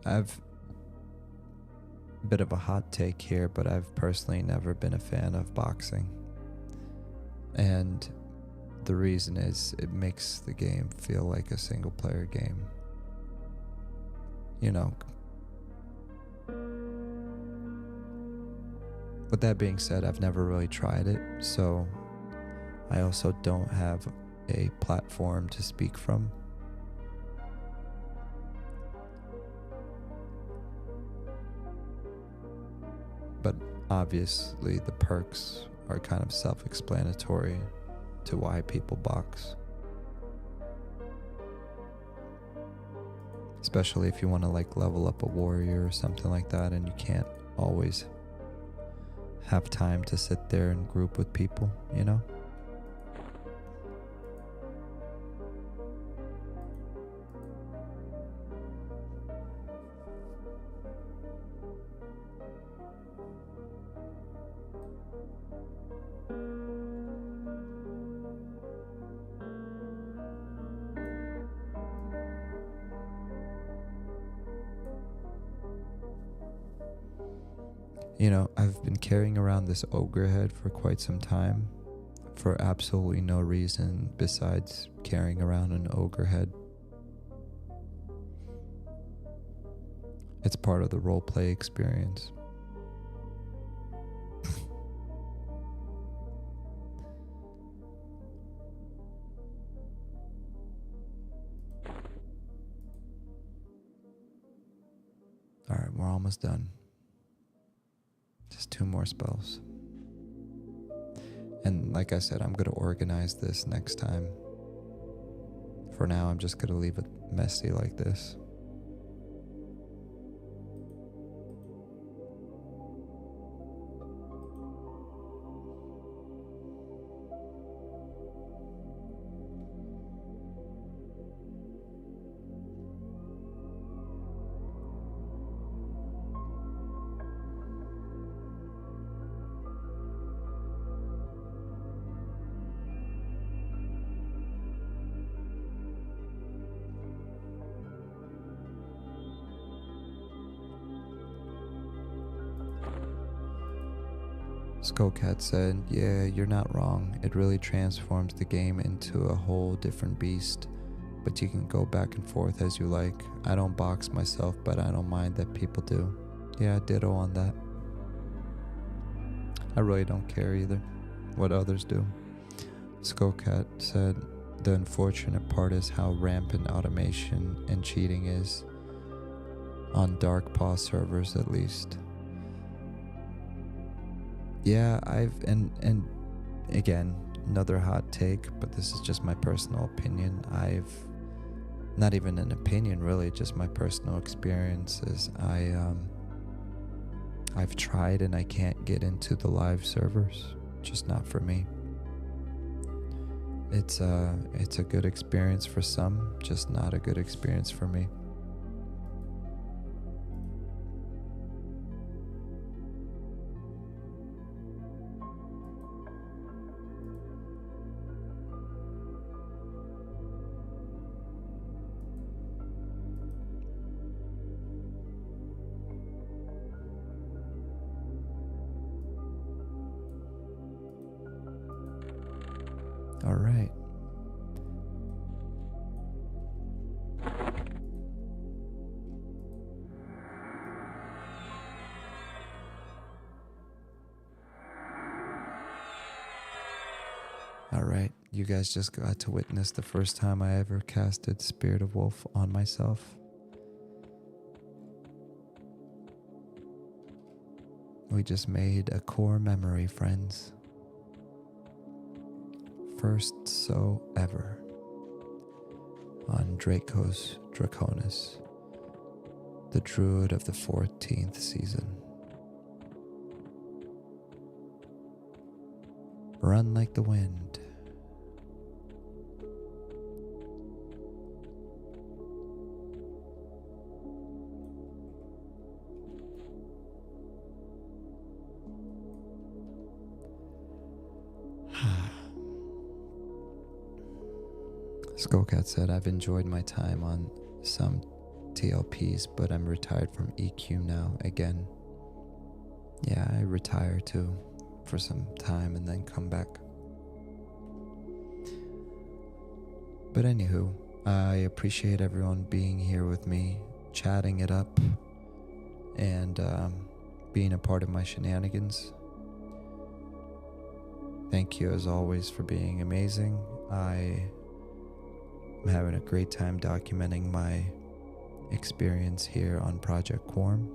Speaker 1: I've a bit of a hot take here, but I've personally never been a fan of boxing. And the reason is it makes the game feel like a single player game. You know. With that being said, I've never really tried it, so I also don't have a platform to speak from. But obviously the perks are kind of self-explanatory to why people box. Especially if you want to like level up a warrior or something like that and you can't always have time to sit there and group with people, you know? You know, I've been carrying around this ogre head for quite some time for absolutely no reason besides carrying around an ogre head. It's part of the roleplay experience. Alright, we're almost done. Just 2 more spells. And like I said, I'm going to organize this next time. For now, I'm just going to leave it messy like this. Skullcat said, "Yeah, you're not wrong. It really transforms the game into a whole different beast, but you can go back and forth as you like. I don't box myself, but I don't mind that people do. Yeah, ditto on that. I really don't care either what others do." Skullcat said, "The unfortunate part is how rampant automation and cheating is, on Dark Paw servers at least." Yeah, and again, another hot take, but this is just my personal opinion. Not even an opinion really, just my personal experiences. I've tried and I can't get into the live servers, just not for me. It's a good experience for some, just not a good experience for me. All right. All right. You guys just got to witness the first time I ever casted Spirit of Wolf on myself. We just made a core memory, friends. First so ever on Draekos Draconis, the Druid of the 14th season. Run like the wind. Skullcat said, "I've enjoyed my time on some TLPs, but I'm retired from EQ now again." Yeah, I retire too for some time and then come back. But anywho, I appreciate everyone being here with me, chatting it up, and being a part of my shenanigans. Thank you as always for being amazing. I'm having a great time documenting my experience here on Project Quarm.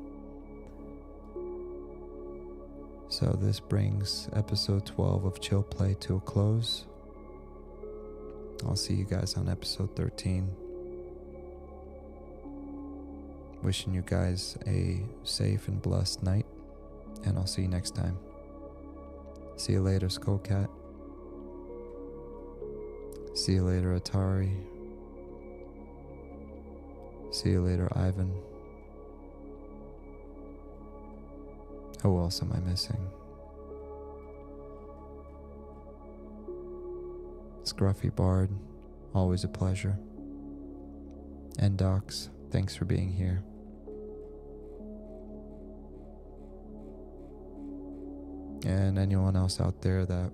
Speaker 1: So this brings episode 12 of Chill Play to a close. I'll see you guys on episode 13. Wishing you guys a safe and blessed night, and I'll see you next time. See you later, Skullcat. See you later, Atari. See you later, Ivan. Who else am I missing? Scruffy Bard, always a pleasure. And Docs, thanks for being here. And anyone else out there that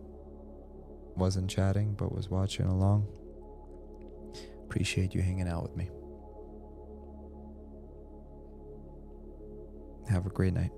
Speaker 1: wasn't chatting but was watching along, appreciate you hanging out with me. Have a great night.